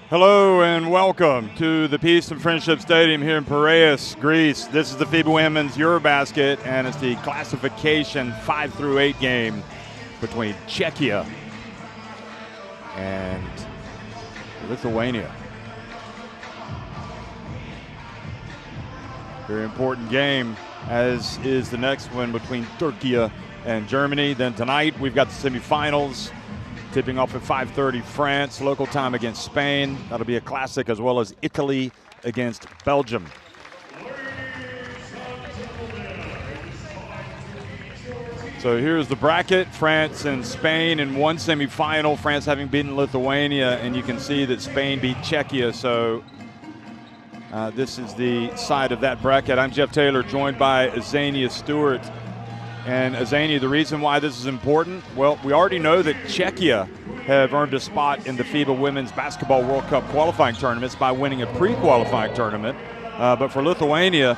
Hello and welcome to the Peace and Friendship Stadium here in Piraeus, Greece. This is the FIBA Women's EuroBasket, and it's the classification 5-8 game between Czechia and Lithuania. Very important game, as is the next one between Turkey and Germany. Then tonight we've got the semifinals. Tipping off at 5:30, France, local time against Spain. That'll be a classic, as well as Italy against Belgium. So here's the bracket. France and Spain in one semifinal, France having beaten Lithuania, and you can see that Spain beat Czechia. So this is the side of that bracket. I'm Jeff Taylor, joined by Azania Stewart. And Azania, the reason why this is important, well, we already know that Czechia have earned a spot in the FIBA Women's Basketball World Cup qualifying tournaments by winning a pre-qualifying tournament. But for Lithuania,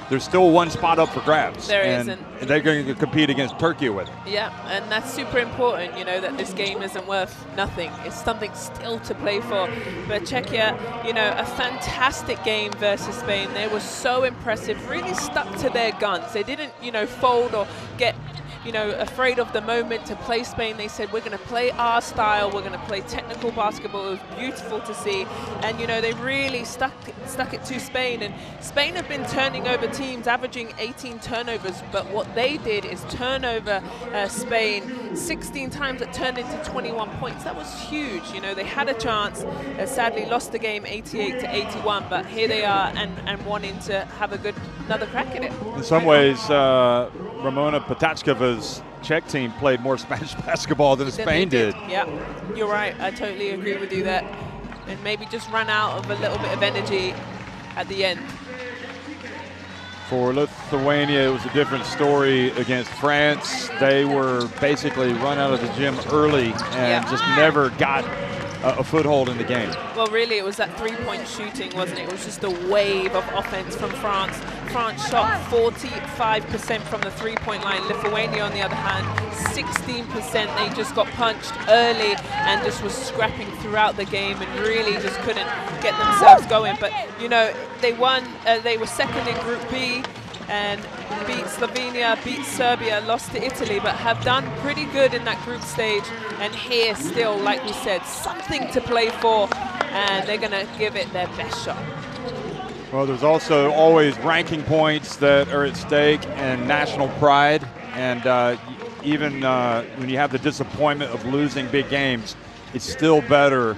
there's still one spot up for grabs. There isn't. And they're going to compete against Turkey with it. Yeah, and that's super important, you know, that this game isn't worth nothing. It's something still to play for. But Czechia, you know, a fantastic game versus Spain. They were so impressive, really stuck to their guns. They didn't, you know, fold or get, you know, afraid of the moment to play Spain. They said, we're going to play our style, we're going to play technical basketball. It was beautiful to see. And, you know, they really stuck it to Spain. And Spain have been turning over teams, averaging 18 turnovers. But what they did is turn over Spain 16 times. It turned into 21 points. That was huge. You know, they had a chance. Sadly lost the game 88-81. But here they are and wanting to have another crack at it. In some ways, Ramona Potachkova's Czech team played more Spanish basketball than Spain did. Yeah, you're right. I totally agree with you there. And maybe just run out of a little bit of energy at the end. For Lithuania, it was a different story against France. They were basically run out of the gym early and just never got a foothold in the game. Well, really, it was that three-point shooting, wasn't it? It was just a wave of offense from France. France shot 45% from the three-point line. Lithuania, on the other hand, 16%. They just got punched early and just was scrapping throughout the game and really just couldn't get themselves going. But, you know, they won. They were second in Group B and beat Slovenia, beat Serbia, lost to Italy, but have done pretty good in that group stage. And here still, like we said, something to play for, and they're going to give it their best shot. Well, there's also always ranking points that are at stake and national pride. And even when you have the disappointment of losing big games, it's still better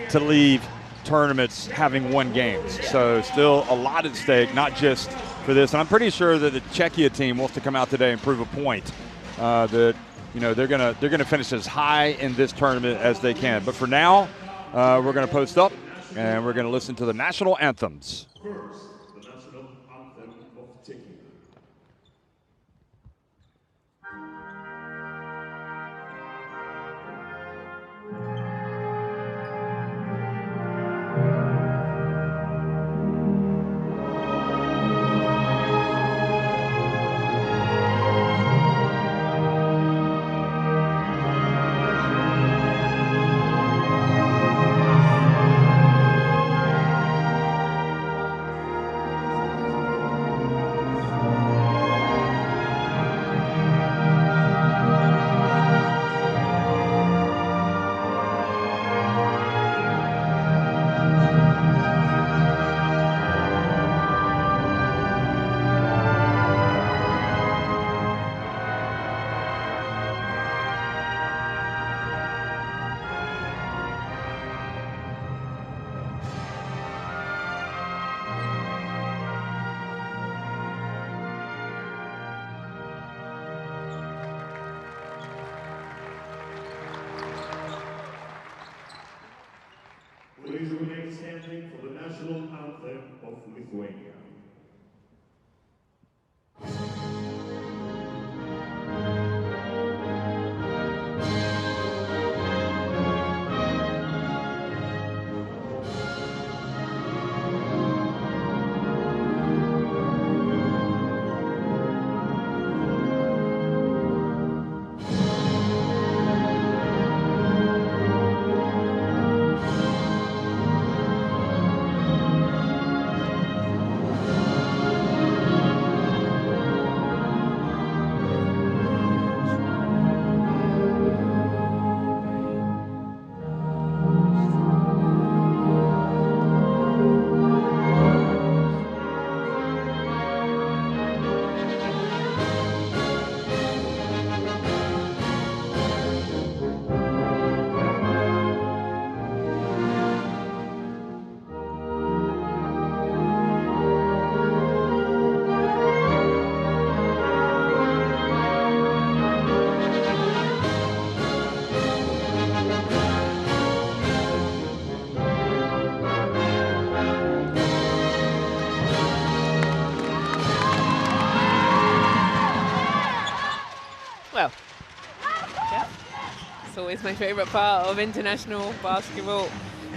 to leave tournaments having won games. So still a lot at stake, not just for this. And I'm pretty sure that the Czechia team wants to come out today and prove a point that, you know, they're gonna finish as high in this tournament as they can. But for now, we're gonna post up and we're gonna listen to the national anthems. First, the national anthem of Czechia. Please remain standing for the national anthem of Lithuania. always my favorite part of international basketball.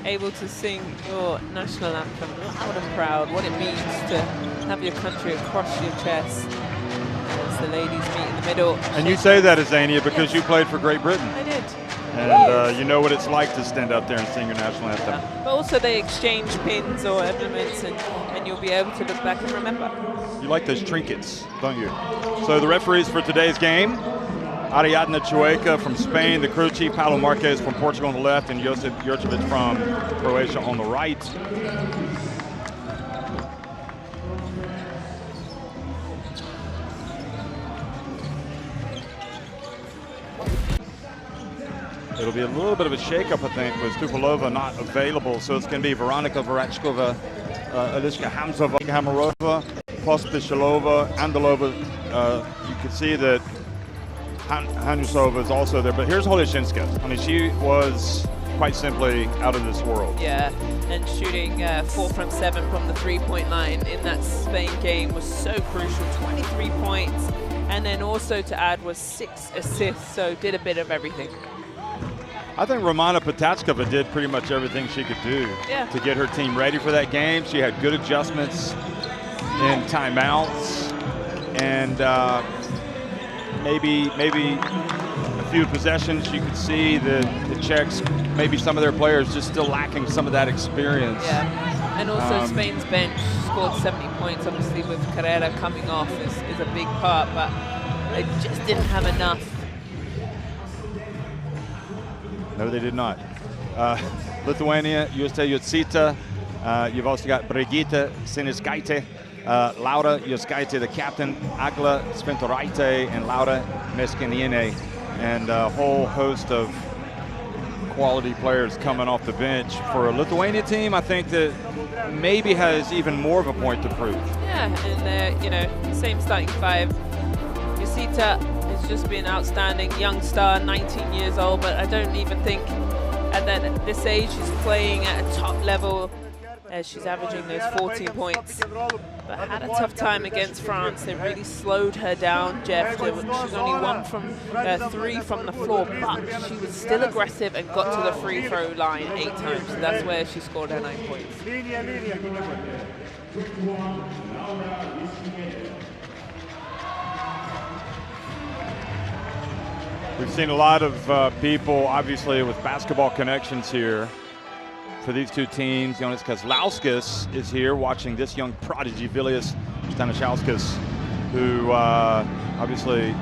Able to sing your national anthem loud and proud, what it means to have your country across your chest as the ladies meet in the middle. And you say that, Azania, because you played for Great Britain. I did. And you know what it's like to stand up there and sing your national anthem. But also they exchange pins or emblems, and you'll be able to look back and remember. You like those trinkets, don't you? So the referees for today's game, Ariadna Chueca from Spain, the crew chief, Paulo Marquez from Portugal on the left, and Josip Jurcevic from Croatia on the right. It'll be a little bit of a shakeup, I think, with Stupalova not available. So it's going to be Veronika Varachkova, Eliska Hamzova, Hamarova, Pospishilova, Andalova. You can see that Hanusova is also there, but here's Holeshinska. I mean, she was quite simply out of this world. Yeah, and shooting 4 from 7 from the three-point line in that Spain game was so crucial. 23 points, and then also to add was 6 assists, so did a bit of everything. I think Romana Potachkova did pretty much everything she could do to get her team ready for that game. She had good adjustments in timeouts, and maybe a few possessions you could see the Czechs, maybe some of their players just still lacking some of that experience. Yeah, and also Spain's bench scored 70 points, obviously with Carrera coming off is a big part, but they just didn't have enough. No, they did not. Lithuania, Juste Jutsita. You've also got Brigita Siniskaite, Laura Juskaite, the captain, Agla Sventoraite, and Laura Meskiniene, and a whole host of quality players coming off the bench. For a Lithuania team, I think that maybe has even more of a point to prove. Yeah, and same starting five. Jusita has just been outstanding, young star, 19 years old, but I don't even think at this age she's playing at a top level. She's averaging those 14 points, but had a tough time against France. They really slowed her down, Jeff. She was only 1 from 3 from the floor, but she was still aggressive and got to the free throw line 8 times. So that's where she scored her 9 points. We've seen a lot of people, obviously, with basketball connections here for these two teams. Jonas Kazlauskas is here watching this young prodigy, Vilius Stanishauskas, who obviously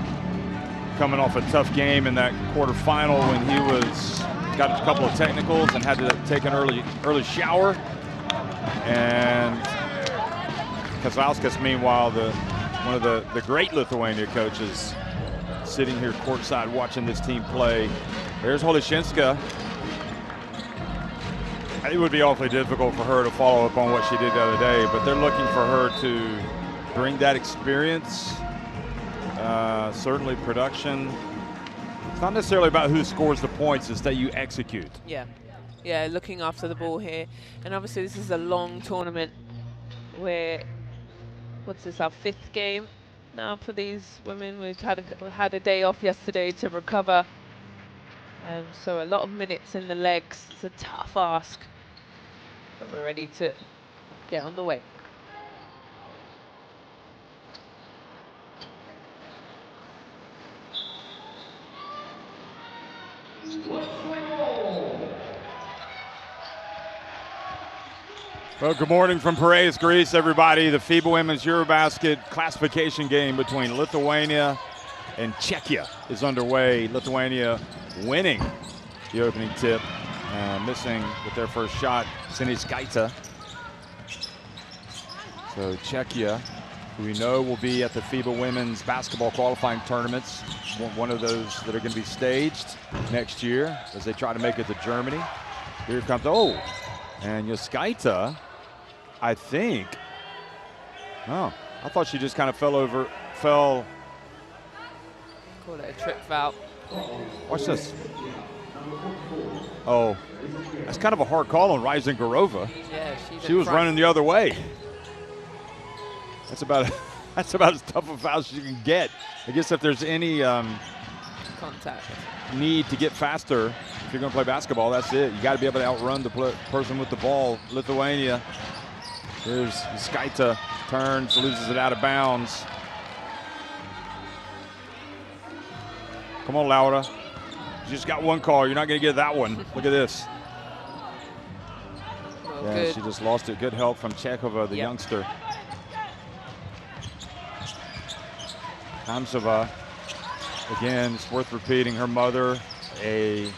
coming off a tough game in that quarterfinal when he got a couple of technicals and had to take an early shower. And Kazlauskas, meanwhile, one of the great Lithuania coaches, sitting here courtside watching this team play. There's Holeshinska. It would be awfully difficult for her to follow up on what she did the other day, but they're looking for her to bring that experience, certainly production. It's not necessarily about who scores the points, it's that you execute. Yeah, looking after the ball here. And obviously this is a long tournament where, what's this, our 5th game now for these women. We've had a day off yesterday to recover. So a lot of minutes in the legs. It's a tough ask, but we're ready to get on the way. Well, good morning from Piraeus, Greece, everybody. The FIBA Women's EuroBasket classification game between Lithuania and Czechia is underway. Lithuania winning the opening tip, missing with their first shot, Siniskaite. So Czechia, who we know will be at the FIBA Women's Basketball qualifying tournaments, one of those that are going to be staged next year as they try to make it to Germany. Here comes, and Juskaite, I think. Oh, I thought she just kind of fell. Call it a trip foul. Watch this. Oh, that's kind of a hard call on Ryzen Garova. Yeah, she was running the other way. That's about as tough a foul as you can get. I guess if there's any contact. Need to get faster if you're going to play basketball. That's it. You got to be able to outrun the person with the ball. Lithuania. Here's Skaita, turns, loses it out of bounds. Come on, Laura. You just got one call. You're not going to get that one. Look at this. Well, Yeah, good. she just lost it. Good help from Chekova, the youngster. Hamsova, again, it's worth repeating, her mother, a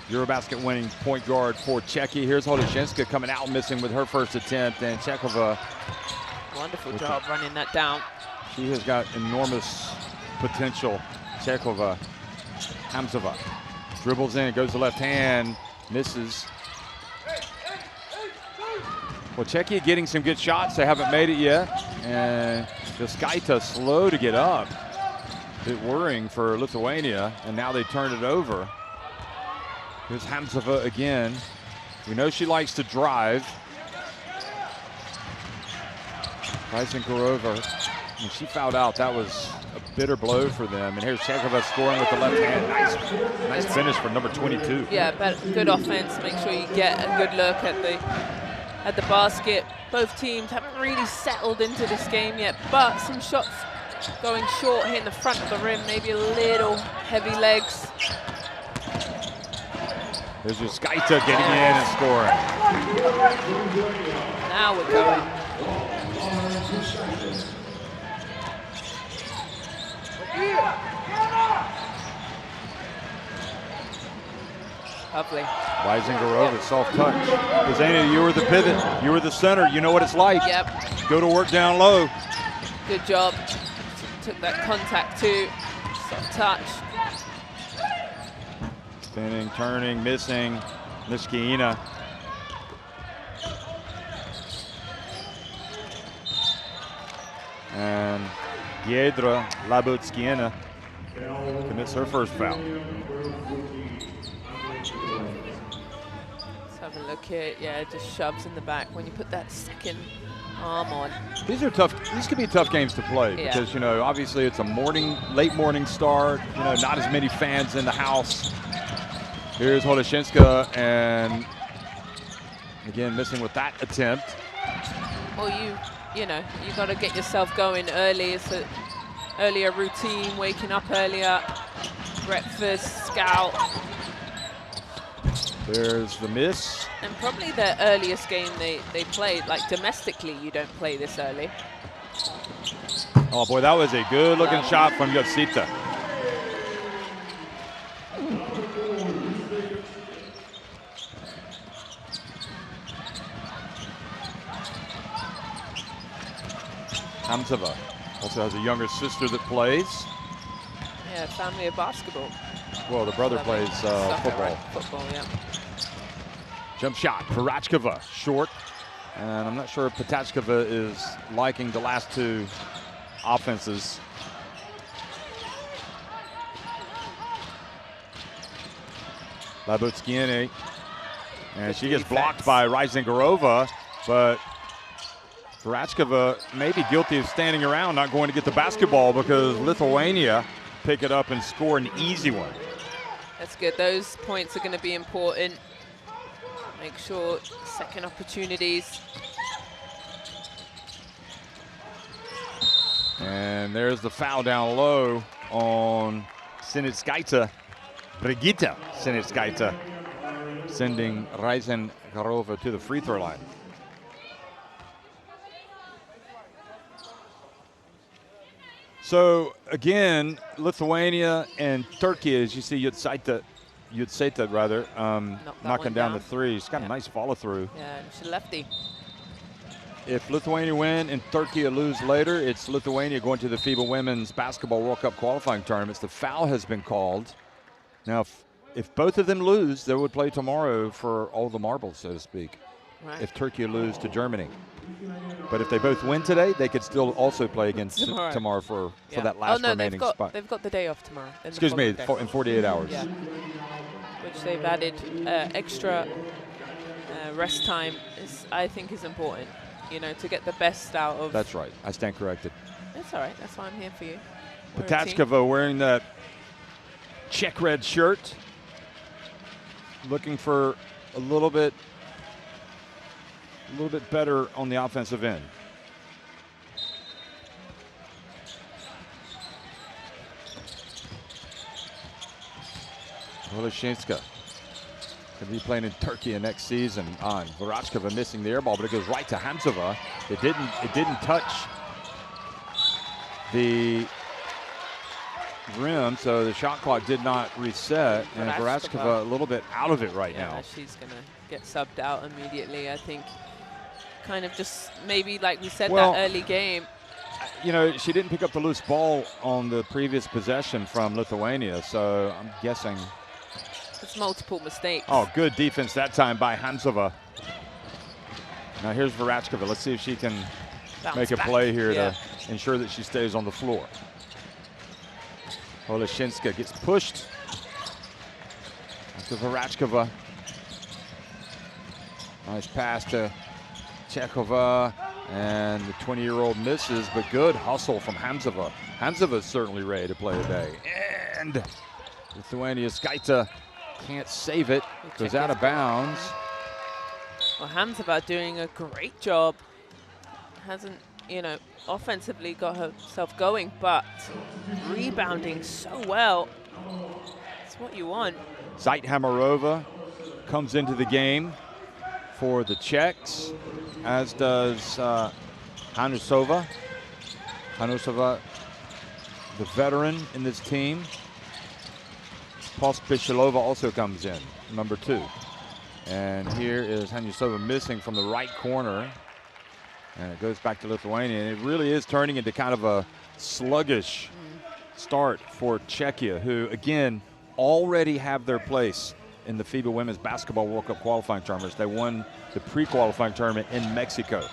EuroBasket winning point guard for Czechia. Here's Holoshinska coming out missing with her first attempt, and Chekova. Wonderful job running that down. She has got enormous potential. Chekova, Hamsova, dribbles in, goes to left hand, misses. Well, Czechia getting some good shots. They haven't made it yet. And Skaita slow to get up. A bit worrying for Lithuania. And now they turn it over. Here's Hamsova again. We know she likes to drive. Ryzenkarova, when she fouled out, that was a bitter blow for them. And here's Chekova scoring with the left hand. Nice finish for number 22. Yeah, but good offense. Make sure you get a good look at the basket. Both teams haven't really settled into this game yet, but some shots going short, hitting the front of the rim, maybe a little heavy legs. There's your Skaita getting in and scoring. Now we're going. Lovely. Ryzenkarova, soft touch. Zana, you were the pivot. You were the center. You know what it's like. Yep. Go to work down low. Good job. Took that contact too. Soft touch. Spinning, turning, missing. Miskina. And Giedra Labutskiena commits her first foul. Let's have a look here. Yeah, just shoves in the back when you put that second arm on. These are tough. These could be tough games to play because, you know, obviously it's a late morning start. You know, not as many fans in the house. Here's Holoshinska, and again missing with that attempt. Well, you know, you got to get yourself going early. It's an earlier routine, waking up earlier, breakfast, scout. There's the miss. And probably the earliest game they played, like domestically, you don't play this early. Oh boy, that was a good looking shot from Yotsita. Hamsova also has a younger sister that plays. Yeah, family of basketball. Well, the brother plays football. Right? Football, yeah. Jump shot for Ratchkova, short. And I'm not sure if Patachkova is liking the last two offenses. Labutskiene. And she gets blocked by Ryzenkarova, but Ratchkova may be guilty of standing around, not going to get the basketball because Lithuania pick it up and score an easy one. That's good. Those points are going to be important. Make sure second opportunities. And there's the foul down low on Sinitskaita. Brigitta Sinitskaita sending Ryzenkarova to the free throw line. So again, Lithuania and Turkey, as you see Yotsita rather, knocking down the three. She's got a nice follow through. Yeah, she's lefty. If Lithuania win and Turkey lose later, it's Lithuania going to the FIBA Women's Basketball World Cup qualifying tournaments. The foul has been called. Now, if both of them lose, they would play tomorrow for all the marbles, so to speak. Right. If Turkey lose to Germany. But if they both win today, they could still also play against tomorrow for that last remaining spot. They've got the day off tomorrow. Excuse me, in 48 hours. Yeah. Which they've added extra rest time, I think is important, you know, to get the best out of. That's right. I stand corrected. That's all right. That's why I'm here for you. Patachkova wearing that check red shirt. Looking for a little bit better on the offensive end. Oleshinska going to be playing in Turkey next season. On Varachkova missing the air ball, but it goes right to Hamzova. It didn't touch the rim, so the shot clock did not reset, and Varachkova a little bit out of it right now. She's going to get subbed out immediately, I think. Kind of just maybe, like we said, Well, that early game. You know, she didn't pick up the loose ball on the previous possession from Lithuania, so I'm guessing. It's multiple mistakes. Oh, good defense that time by Hamzova. Now here's Varachkova. Let's see if she can make a play here to ensure that she stays on the floor. Oleshinska gets pushed to Varachkova. Nice pass to Chekova, and the 20-year-old misses, but good hustle from Hamzova. Hamzova is certainly ready to play today. And Lithuania Skaita can't save it, goes out of bounds. Well, Hamzova doing a great job. Hasn't, you know, offensively got herself going, but rebounding so well. It's what you want. Zaithamarova comes into the game for the Czechs, as does Hanusova. Hanusova, the veteran in this team. Pospisilova also comes in, number 2. And here is Hanusova missing from the right corner. And it goes back to Lithuania. And it really is turning into kind of a sluggish start for Czechia, who, again, already have their place in the FIBA Women's Basketball World Cup qualifying tournaments. They won the pre-qualifying tournament in Mexico.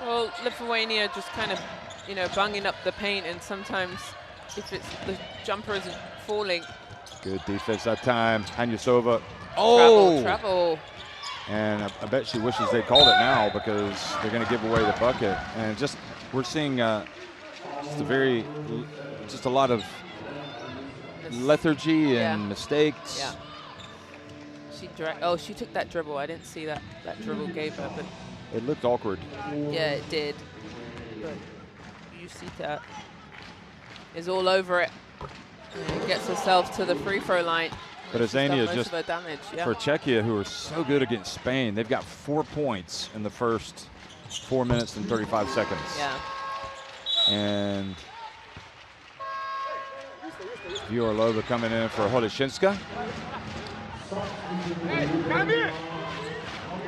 Well, Lithuania just kind of, you know, bunging up the paint, and sometimes if it's the jumper isn't falling. Good defense that time. Hanusova. Oh! Travel. And I bet she wishes they called it now, because they're going to give away the bucket. And just, we're seeing just a lot of lethargy and mistakes. Yeah. She took that dribble. I didn't see that dribble gave her, but it looked awkward. Yeah, it did. But you see that is all over it. And gets herself to the free throw line. But Azania just damage, for Czechia, who are so good against Spain, they've got 4 points in the first 4 minutes and 35 seconds. Yeah. And Viorlova coming in for Oleshinska.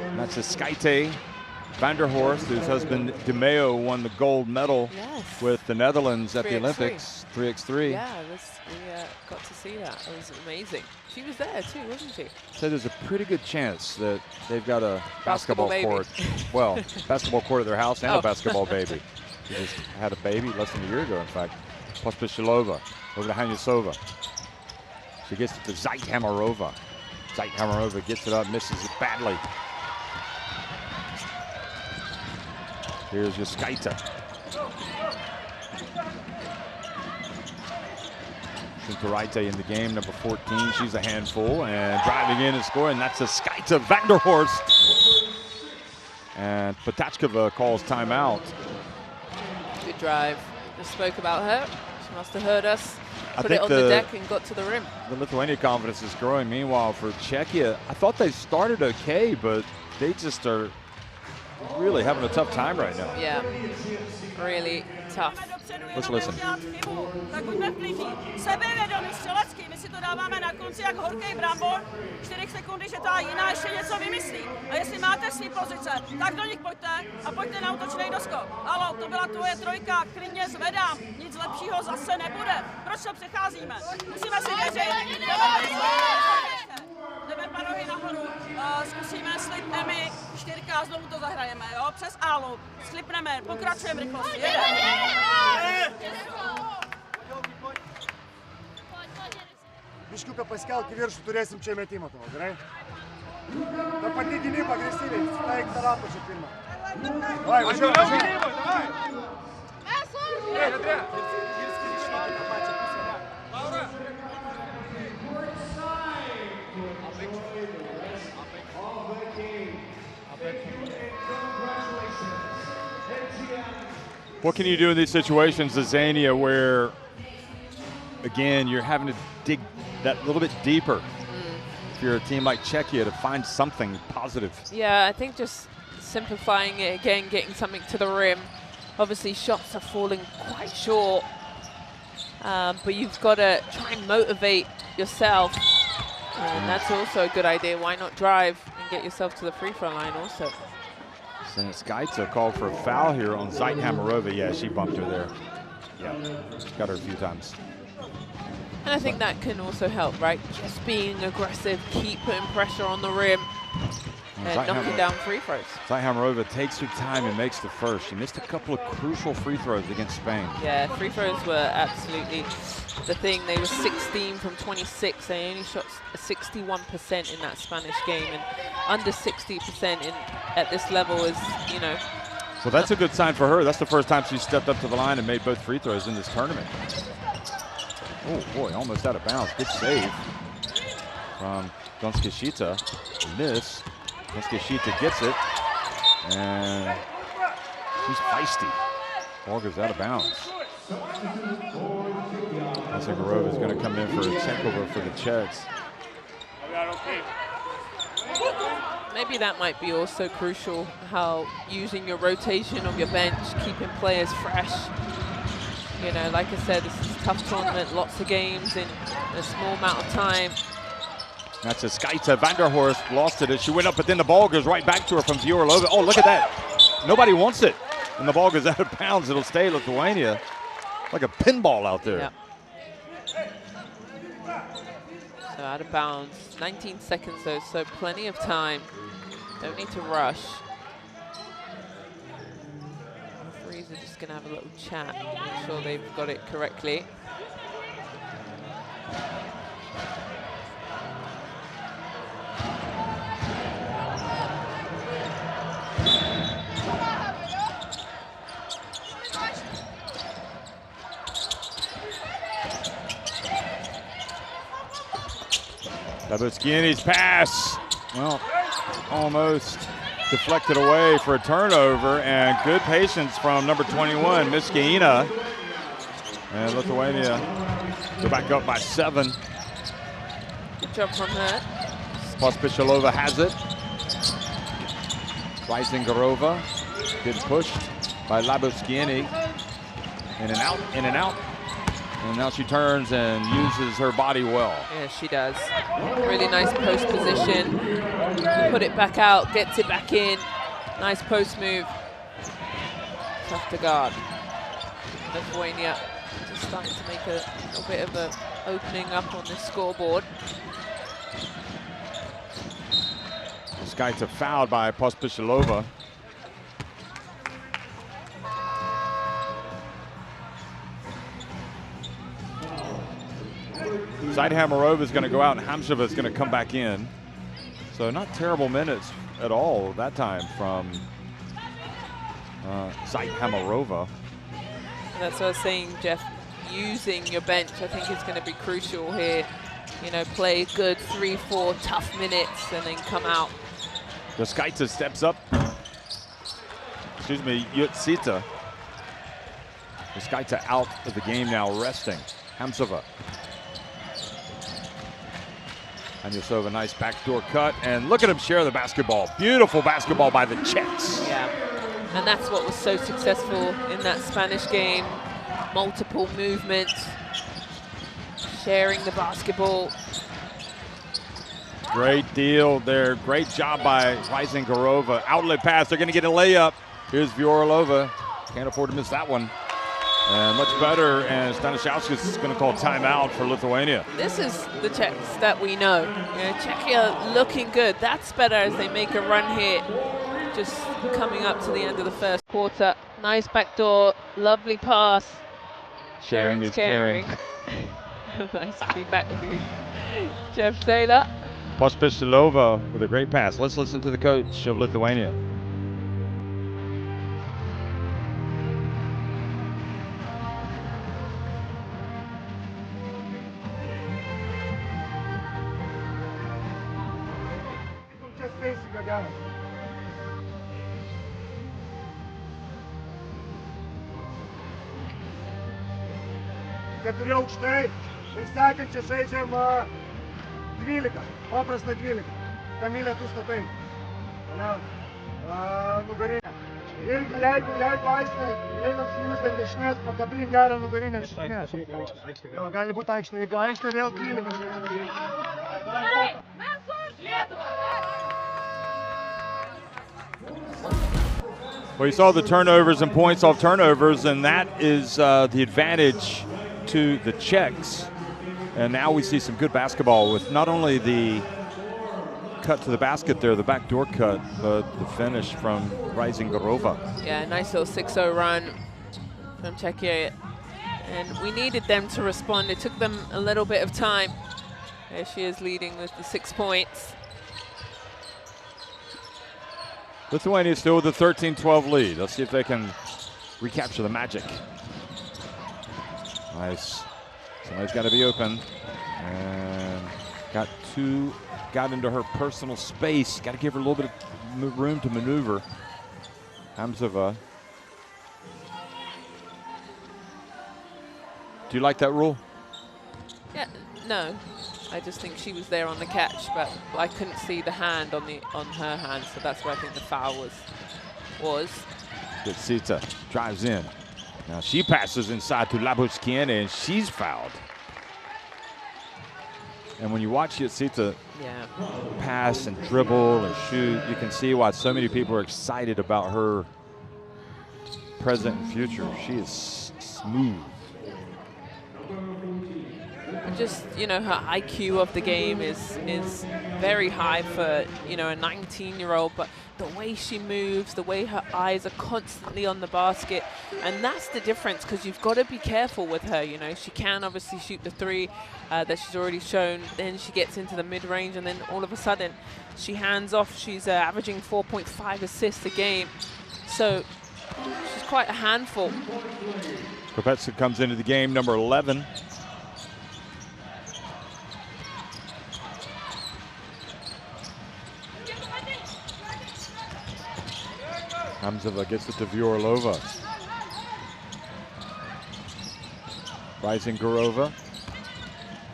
And that's a Skaite Vanderhorst, whose husband DeMeo won the gold medal with the Netherlands at the Olympics, 3x3. Yeah, we got to see that. It was amazing. She was there too, wasn't she? So there's a pretty good chance that they've got a basketball court. Well, basketball court at their house and a basketball baby. She just had a baby less than a year ago, in fact. Pospisilova over to Hanusova. She gets it to Zaithamarova. Zaithamarova gets it up, misses it badly. Here's Skaita. Sintaraite in the game, number 14. She's a handful, and driving in and scoring. That's a Skaita Vanderhorst. And Potachkova calls timeout. Good drive. Just spoke about her. She must have heard us. Put it on the deck and got to the rim. The Lithuania confidence is growing. Meanwhile, for Czechia, I thought they started okay, but they just are really having a tough time right now. Yeah, really tough. Let's listen. Tak buďme v klidní. Sebevědomí střelecký, my si to dáváme na konci jak horký brambor. 4 sekundy, že ta jiná ještě něco vymyslí. A jestli máte svý pozice, tak do nich pojďte a pojďte na útočný doskok. Halo, to byla tvoje trojka, klidně zvedám. Nic lepšího zase nebude. Proč to přecházíme? Musíme si věřit. Jdeme parohy nahoru, zkusíme slip Emi, 4 a znovu to zahrajeme, jo? Přes álu, slipneme, pokračujeme rychlosti. Biškiuką paskelk į viršų, turėsim čia metimą tavo, gerai? Ta pati gynyba agresyviai, staik tą lapą čia pirmą. Vai, važiuoju, važiuoju. What can you do in these situations, Zania, where, again, you're having to dig that little bit deeper if you're a team like Czechia to find something positive? Yeah, I think just simplifying it again, getting something to the rim. Obviously, shots are falling quite short, but you've got to try and motivate yourself. And that's also a good idea. Why not drive and get yourself to the free throw line also? Skaita called for a foul here on Zaithamarova. Yeah, she bumped her there. Yeah, she's got her a few times. And I think that can also help, right? Just being aggressive, keep putting pressure on the rim, and knocking down free throws. Zaithamarova takes her time and makes the first. She missed a couple of crucial free throws against Spain. Yeah, free throws were absolutely the thing. They were 16 from 26. They only shot 61% in that Spanish game, and under 60% at this level is, you know. Well, that's a good sign for her. That's the first time she stepped up to the line and made both free throws in this tournament. Oh boy, almost out of bounds. Good save from Donskishita. Miss. Donskishita gets it, and she's feisty. Ball goes out of bounds. Zaithamarova is going to come in for a takeover for the Czechs. Maybe that might be also crucial, how using your rotation of your bench, keeping players fresh. You know, like I said, this is a tough tournament, lots of games in a small amount of time. That's a Skaita. Vanderhorst lost it as she went up, but then the ball goes right back to her from Viorlova. Oh, look at that. Nobody wants it. And the ball goes out of bounds. It'll stay Lithuania. Like a pinball out there. Yep. So out of bounds. 19 seconds though, so plenty of time. Don't need to rush. Referees are just going to have a little chat, make sure they've got it correctly. Labutskiani's pass, well, almost deflected away for a turnover, and good patience from number 21, Miskaina. And Lithuania go back up by 7. Good job from her. Pospisilova has it. Weisengarova, good pushed by Labutskiani. In and out, in and out. And now she turns and uses her body well. Yeah, she does. Really nice post position. Put it back out, gets it back in. Nice post move. Tough to guard. Lithuania just starting to make a little bit of an opening up on this scoreboard. Skaita fouled by Pospisilova. Zaithamarova is going to go out and Hamsheva is going to come back in. So not terrible minutes at all that time from Zaithamarova. That's what I was saying, Jeff. Using your bench, I think, is going to be crucial here. You know, play good 3-4 tough minutes and then come out. Skaita steps up. Excuse me, Yutsita. Skaita out of the game now, resting. Hamsheva. Anyasova, nice backdoor cut, and look at him share the basketball. Beautiful basketball by the Czechs. Yeah, and that's what was so successful in that Spanish game. Multiple movements, sharing the basketball. Great deal there. Great job by Weisengarova. Outlet pass. They're going to get a layup. Here's Viorlova. Can't afford to miss that one. And much better, and Stanislavskis is going to call timeout for Lithuania. This is the Czechs that we know. You know, Czechia looking good. That's better as they make a run here. Just coming up to the end of the first quarter. Nice backdoor, lovely pass. Sharing is caring. Nice to be back with you, Jeff Taylor. Pospisilova with a great pass. Let's listen to the coach of Lithuania. Dragana. Keturi aukštai, ir sekančią žaidžiam 12, paprastą 12. Kamilė tu statai. Nugarinę. Irgi jeigu aiškiai, einam su jūs ant dešinės, pakabink gerą nugarinę dešinės. Gali būti aikštė, jeigu aikštė vėl 12. Well, you saw the turnovers and points off turnovers, and that is the advantage to the Czechs. And now we see some good basketball with not only the cut to the basket there, the backdoor cut, but the finish from Rising Garova. Yeah, nice little 6-0 run from Czechia. And we needed them to respond. It took them a little bit of time. There she is leading with the 6 points. Lithuania still with a 13-12 lead. Let's see if they can recapture the magic. Nice. Somebody's got to be open. And got into her personal space. Got to give her a little bit of room to maneuver. Hamzova. Do you like that rule? Yeah, no. I just think she was there on the catch, but I couldn't see the hand on her hand, so that's where I think the foul was. Good. Sita drives in. Now she passes inside to Labuskiene, and she's fouled. And when you watch Sita pass and dribble and shoot, you can see why so many people are excited about her present and future. She is smooth. Just, you know, her IQ of the game is very high for, you know, a 19-year-old, but the way she moves, the way her eyes are constantly on the basket, and that's the difference, because you've got to be careful with her. You know, she can obviously shoot the 3 that she's already shown, then she gets into the mid-range, and then all of a sudden she hands off. She's averaging 4.5 assists a game, so she's quite a handful. Kopetska comes into the game, number 11. Hamzova gets it to Vyorlova. Rising Garova.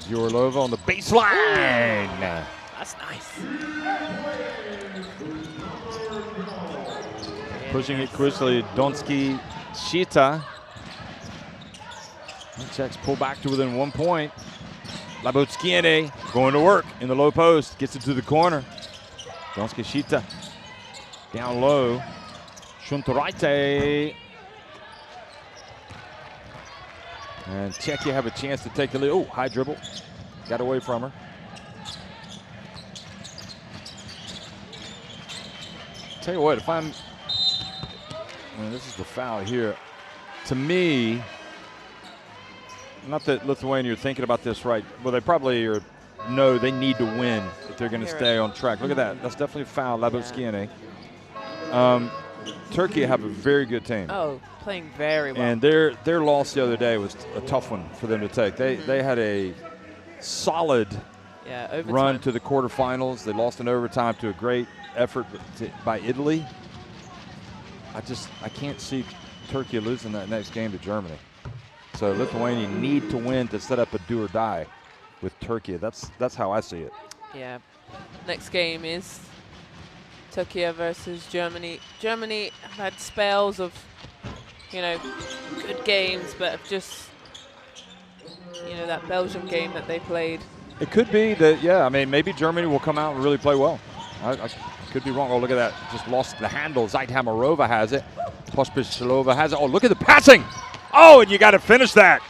Vyorlova on the baseline. That's nice. Pushing it quickly, Donski Shita. Czechs pull back to within 1 point. Labutskiene going to work in the low post. Gets it to the corner. Donski Shita down low. Shuntoraite. And Czechia have a chance to take the lead. Oh, high dribble. Got away from her. Tell you what, this is the foul here. To me, not that Lithuania are thinking about this right. Well, they probably know they need to win if they're going to stay on track. Look at that. That's definitely a foul, Labutskiene. Turkey have a very good team. Oh, playing very well. And their loss the other day was a tough one for them to take. They had a solid run to the quarterfinals. They lost in overtime to a great effort by Italy. I can't see Turkey losing that next game to Germany. So Lithuania need to win to set up a do or die with Turkey. That's how I see it. Yeah. Next game is Turkey versus Germany. Germany have had spells of, you know, good games, but have just, you know, that Belgium game that they played. It could be that, I mean, maybe Germany will come out and really play well. I could be wrong. Oh, look at that. Just lost the handle. Zaithamarova has it. Pospisilova has it. Oh, look at the passing. Oh, and you got to finish that.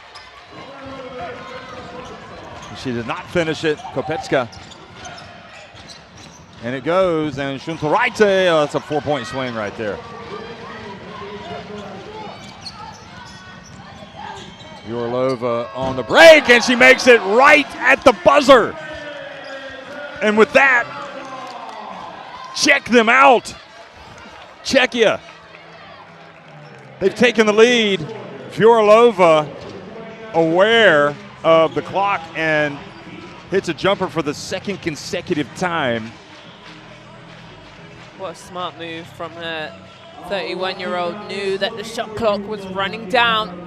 She did not finish it. Kopetska. And it goes, and Shuntoraite, that's a 4-point swing right there. Vyorlova on the break, and she makes it right at the buzzer. And with that, check them out. Czechia. They've taken the lead. Vyorlova aware of the clock and hits a jumper for the second consecutive time. What a smart move from her. 31-year-old knew that the shot clock was running down.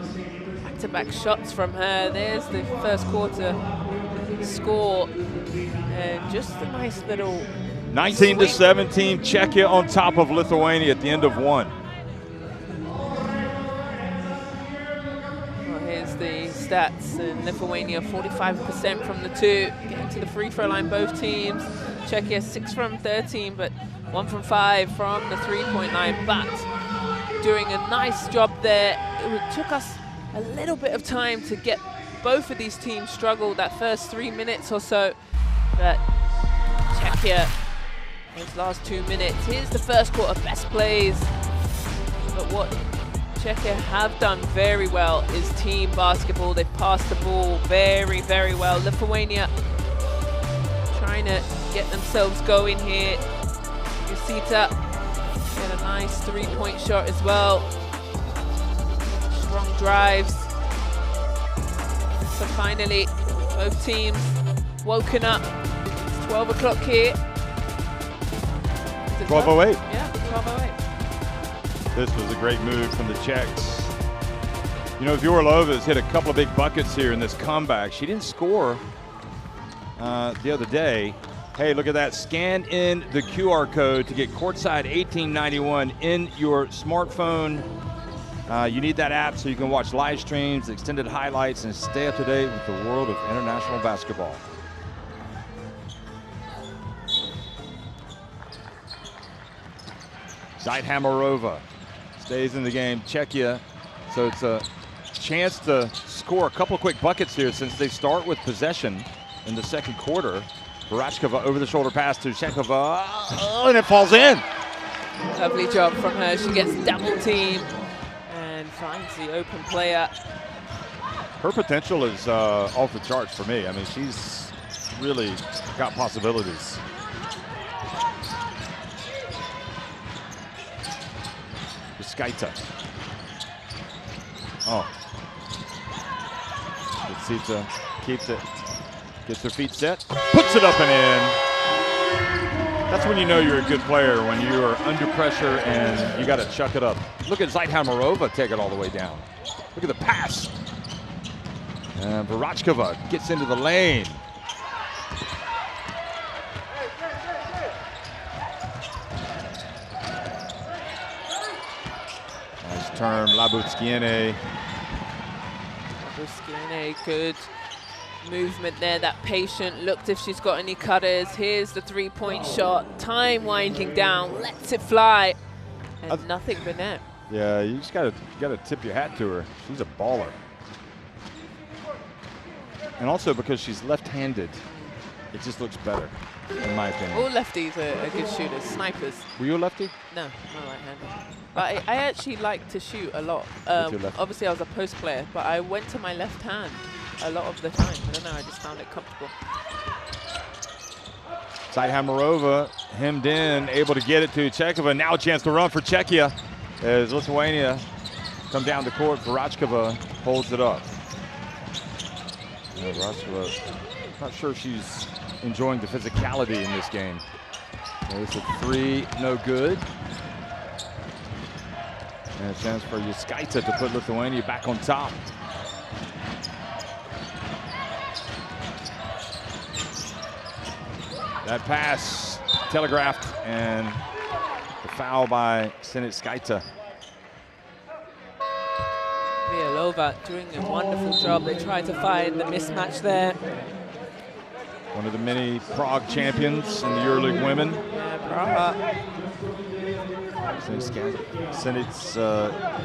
Back-to-back shots from her. There's the first quarter score. And just a nice little 19-17, Czechia on top of Lithuania at the end of one. Well, here's the stats. In Lithuania, 45% from the two. Getting to the free throw line, both teams. Czechia 6 from 13, but 1 from 5 from the three-point line. But doing a nice job there. It took us a little bit of time to get both of these teams struggled that first 3 minutes or so. But Czechia, those last 2 minutes, here's the first quarter best plays. But what Czechia have done very well is team basketball. They've passed the ball very, very well. Lithuania trying to get themselves going here. Yusita get a nice three-point shot as well. Strong drives. So finally, both teams woken up. It's 12 o'clock here. 12:08. Yeah, 12:08. This was a great move from the Czechs. You know, EuroBasket hit a couple of big buckets here in this comeback. She didn't score the other day. Hey, look at that. Scan in the QR code to get Courtside 1891 in your smartphone. You need that app so you can watch live streams, extended highlights, and stay up to date with the world of international basketball. Zaithamarova stays in the game. Czechia, so it's a chance to score a couple of quick buckets here since they start with possession in the second quarter. Barachkova over the shoulder pass to Shekova, and it falls in. Lovely job from her. She gets double teamed and finds the open player. Her potential is off the charts for me. I mean, she's really got possibilities. Skaita. Oh. Yusita keeps it. Gets her feet set. Puts it up and in. That's when you know you're a good player, when you are under pressure and you got to chuck it up. Look at Zaithamarova take it all the way down. Look at the pass. And Barachkova gets into the lane. Nice turn, Labutskiene. Labutskiene, good movement there, that patient, looked if she's got any cutters. Here's the three-point shot, time winding down, lets it fly, and nothing but net. Yeah, you just gotta tip your hat to her. She's a baller. And also because she's left-handed, it just looks better, in my opinion. All lefties are good shooters, snipers. Were you a lefty? No, I'm right-handed. But I actually like to shoot a lot. Obviously, I was a post player, but I went to my left hand a lot of the time. I don't know, I just found it comfortable. Zaithamarova hemmed in, able to get it to Czechova. Now a chance to run for Czechia as Lithuania come down the court. Barachkova holds it up. Barachkova, not sure she's enjoying the physicality in this game. There's a three, no good. And a chance for Yusita to put Lithuania back on top. That pass telegraphed, and the foul by Yusita. Vielova doing a wonderful job. They tried to find the mismatch there. One of the many Prague champions in the EuroLeague women. Yeah, Prague.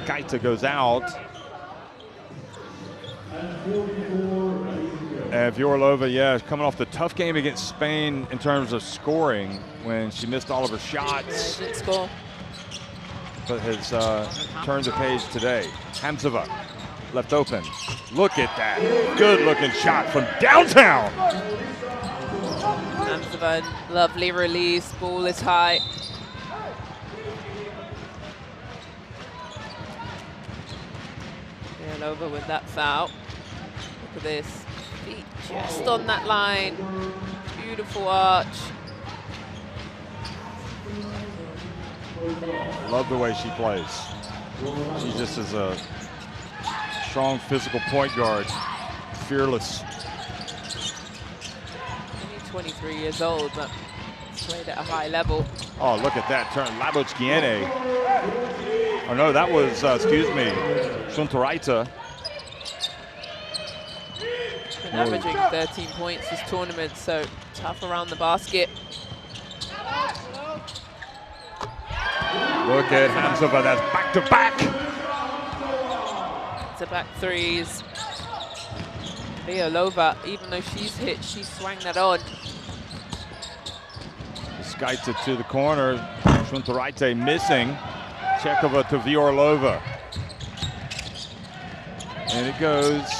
Yusita goes out. And Vielova, yeah, coming off the tough game against Spain in terms of scoring when she missed all of her shots. Didn't score. But has turned the page today. Hamzova left open. Look at that. Good looking shot from downtown. Hamzova, lovely release. Ball is high. Vielova with that foul. Look at this. Feet just on that line. Beautiful arch. Love the way she plays. She just is a strong physical point guard, fearless. Only 23 years old, but played at a high level. Oh, look at that turn. Labochkiene. Oh, no, that was, excuse me, Shuntoraita. Been averaging 13 points this tournament, so tough around the basket. Look at Hamzova, that's back-to-back. Back threes. Violova, even though she's hit, she swung that on. Skaita to the corner. Shuntoraite missing. Chekova to Viorlova. And it goes.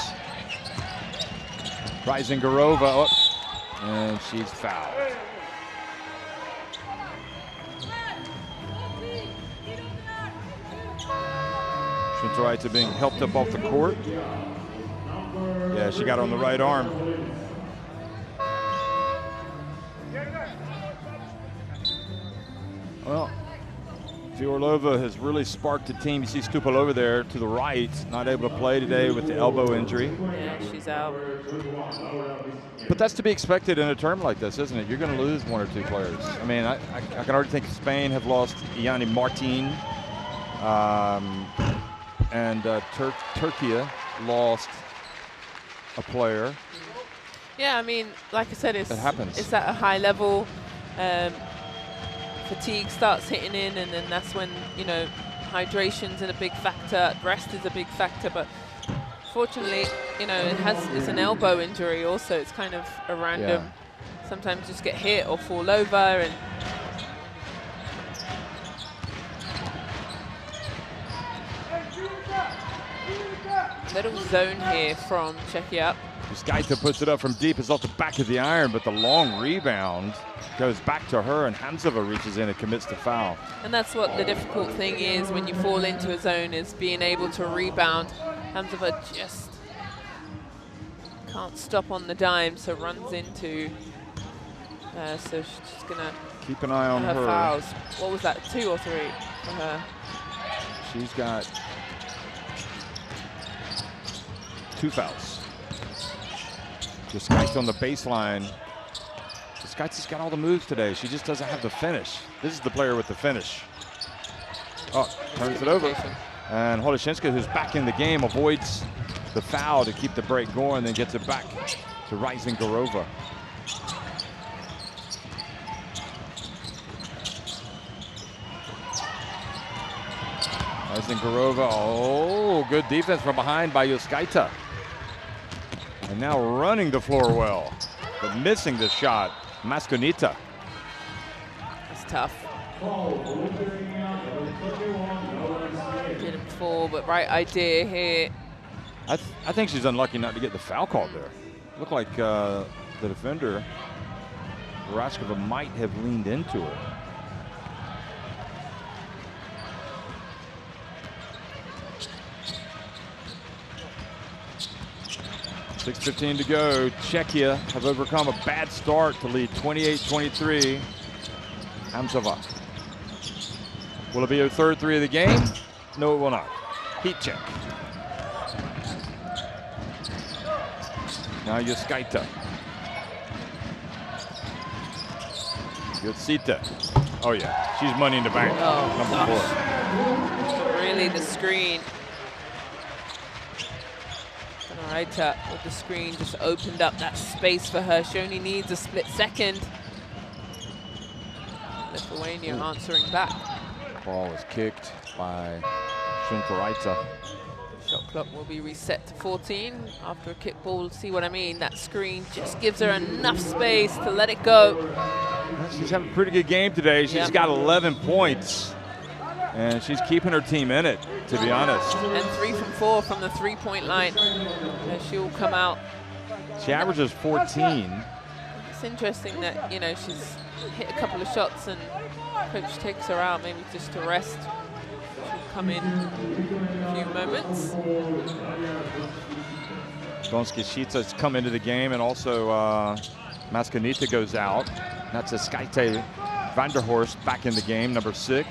Rising-Garova. Oh, and she's fouled. Shuntoraite being helped up off the court. Yeah, she got on the right arm. Well, Viorlova has really sparked the team. You see Stupalova there to the right, not able to play today with the elbow injury. Yeah, she's out. But that's to be expected in a tournament like this, isn't it? You're going to lose one or two players. I mean, I can already think Spain have lost Yanni Martin. And Turkey lost a player. Yeah, I mean, like I said, it's at a high level. Fatigue starts hitting in, and then that's when, you know, hydration's a big factor, rest is a big factor. But fortunately, you know, it's an elbow injury also. It's kind of a random, sometimes just get hit or fall over. And little zone here from Czechia. Skaita puts it up from deep. It's off the back of the iron, but the long rebound goes back to her, and Hamzova reaches in and commits the foul. And that's what the difficult thing is when you fall into a zone, is being able to rebound. Hamzova just can't stop on the dime, so runs into. So she's just gonna keep an eye on her fouls. What was that, 2 or 3 for her? She's got 2 fouls. Skaita on the baseline. Skaita's got all the moves today. She just doesn't have the finish. This is the player with the finish. Oh, turns it over. And Holoshinska, who's back in the game, avoids the foul to keep the break going, then gets it back to Rising-Garova. Rising-Garova, oh, good defense from behind by Skaita. And now running the floor well, but missing the shot, Masconita. That's tough. Didn't fall, but right idea here. I think she's unlucky not to get the foul called there. Looked like the defender, Rashkova, might have leaned into her. .6:15 to go. Czechia have overcome a bad start to lead 28-23. Hamzova. Will it be her third 3 of the game? No, it will not. Heat check. Now Skaita. Yotsita. Oh yeah, she's money in the bank. Oh, number 4. Really, the screen. Right, with the screen just opened up that space for her. She only needs a split second. Lithuania answering back. Ball was kicked by Shuntoraite. Shot clock will be reset to 14 after a kick ball. See what I mean? That screen just gives her enough space to let it go. She's having a pretty good game today. She's got 11 points. And she's keeping her team in it, to be honest. And 3 from 4 from the 3-point line. And she'll come out. She averages 14. It's interesting that, you know, she's hit a couple of shots and coach takes her out maybe just to rest. She'll come in a few moments. Donskishita's come into the game, and also Masconita goes out. That's a Skaite Vanderhorst back in the game, number 6.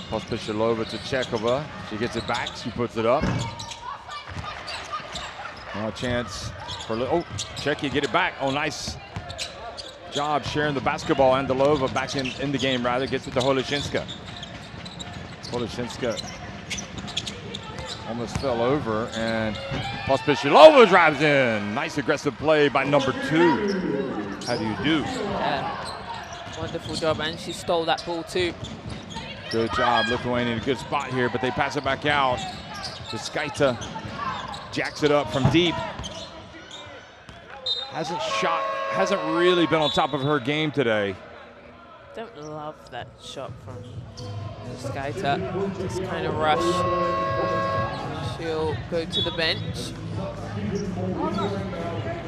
Pospisilova to Chekova. She gets it back, she puts it up. Now a chance for, oh, Czechia get it back. Oh, nice job sharing the basketball. Andalova back in the game, rather, gets it to Holishinska. Holishinska almost fell over, and Pospisilova drives in. Nice aggressive play by number 2. How do you do? Yeah, wonderful job, and she stole that ball too. Good job, Lithuania in a good spot here, but they pass it back out. Skaita jacks it up from deep. Hasn't really been on top of her game today. Don't love that shot from Skaita. Just kind of rush. She'll go to the bench.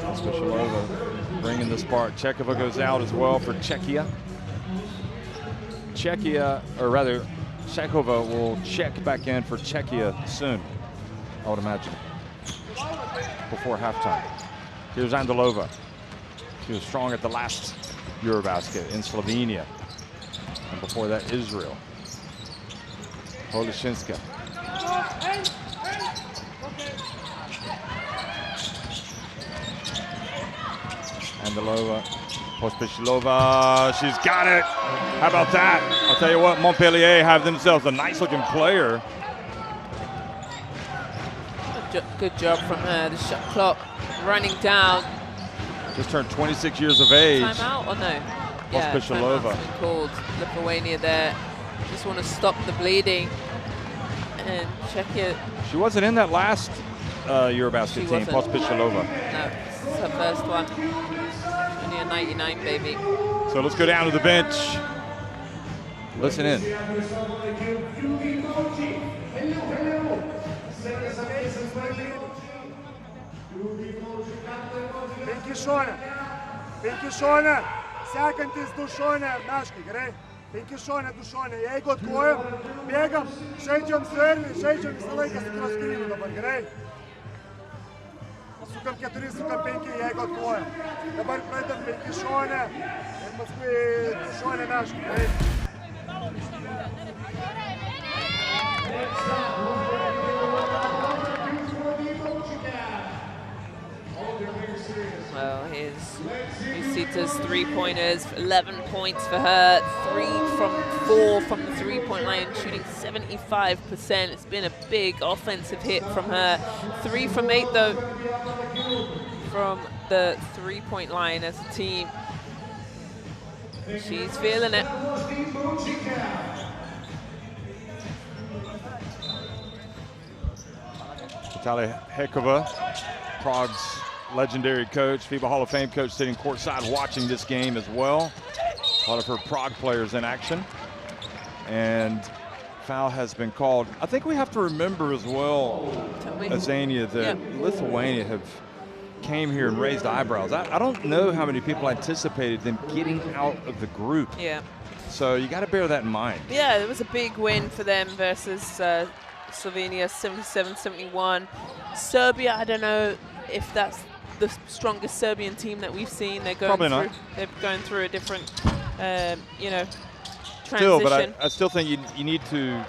Pospisilova bringing the spark. Chekova goes out as well for Czechia. Czechia, or rather, Chekova will check back in for Czechia soon, I would imagine, before halftime. Here's Andalova. She was strong at the last EuroBasket in Slovenia. And before that, Israel. Holishinska. Andalova. Pospisilova, she's got it. How about that? I'll tell you what, Montpellier have themselves a nice looking player. Good job from her. The shot clock running down. Just turned 26 years of age. Timeout or no? Yeah, Pospisilova. timeout's been called. Lithuania there. Just want to stop the bleeding. And Czechia. She wasn't in that last EuroBasket team, Pospisilova. No, this is her first one. Only a 99, baby. So let's go down to the bench. Listen in. Penki šone, sekantis 2 šone, meškai, gerai? 5 šone, 2 šone, jeigu atkojam, bėgam, žaidžiam sverlį, žaidžiam visą laiką su kraskirinu dabar, gerai? Sukam 4, sukam 5, jeigu atkojam. Dabar pradedam 5 šone ir paskui 2 šone meškai, gerai? Well, here's Musita's 3-pointers, 11 points for her, 4 from the 3-point line, shooting 75%. It's been a big offensive hit from her. 3 from 8, though, from the 3-point line as a team. She's feeling it. Natalia Hekova, Prague's legendary coach, FIBA Hall of Fame coach, sitting courtside watching this game as well. A lot of her Prague players in action. And foul has been called. I think we have to remember as well, Azania, that Lithuania have came here and raised eyebrows. I don't know how many people anticipated them getting out of the group. Yeah. So you got to bear that in mind. Yeah, it was a big win for them versus Slovenia, 77-71. Serbia, I don't know if that's the strongest Serbian team that we've seen. They're going Probably not. They're going through a different, you know, transition. Still, but I still think you need to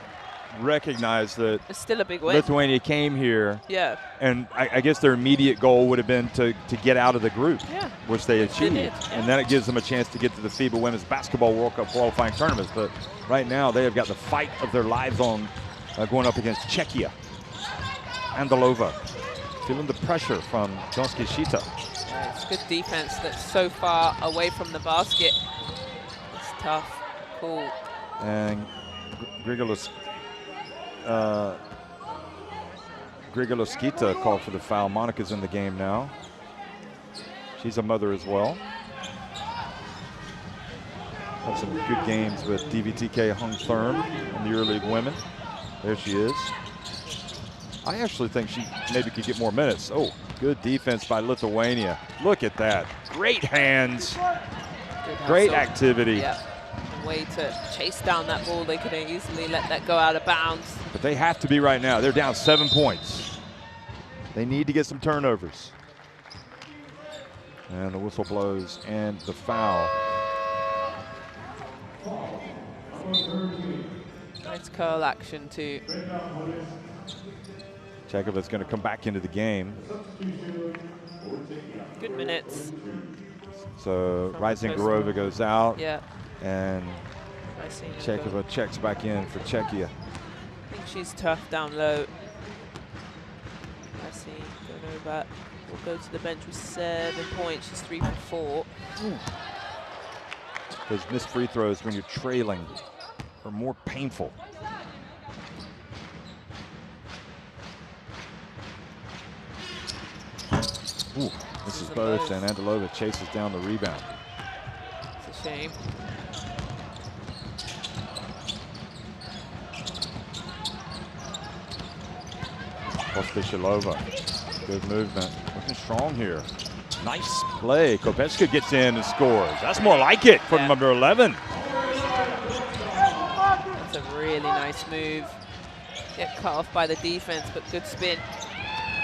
recognize that it's still a big win. Lithuania came here. Yeah. And I guess their immediate goal would have been to get out of the group, which they achieved. They did, yeah. And then it gives them a chance to get to the FIBA Women's Basketball World Cup qualifying tournaments. But right now, they have got the fight of their lives on going up against Czechia. Andalova. Feeling the pressure from Donski Shita. Yeah, it's good defense that's so far away from the basket. It's tough. Cool. And Grigoloskita called for the foul. Monica's in the game now. She's a mother as well. Had some good games with DVTK Hung Therm in the EuroLeague Women. There she is. I actually think she maybe could get more minutes. Oh, good defense by Lithuania. Look at that. Great hands. Great activity. Yeah. Way to chase down that ball. They could have easily let that go out of bounds. But they have to be right now. They're down 7 points. They need to get some turnovers. And the whistle blows and the foul. Nice curl action too. Čechova's going to come back into the game. Good minutes. So Rising-Garova goes out. Yeah. And Čechova checks back in for Czechia. I think she's tough down low. Rising-Garova will go to the bench with 7 points. She's 3 for 4. Those missed free throws when you're trailing are more painful. Ooh, this is both, and Andalova chases down the rebound. It's a shame. Pospisilova, good movement, looking strong here. Nice play. Kopecka gets in and scores. That's more like it from number 11. That's a really nice move. Get cut off by the defense, but good spin.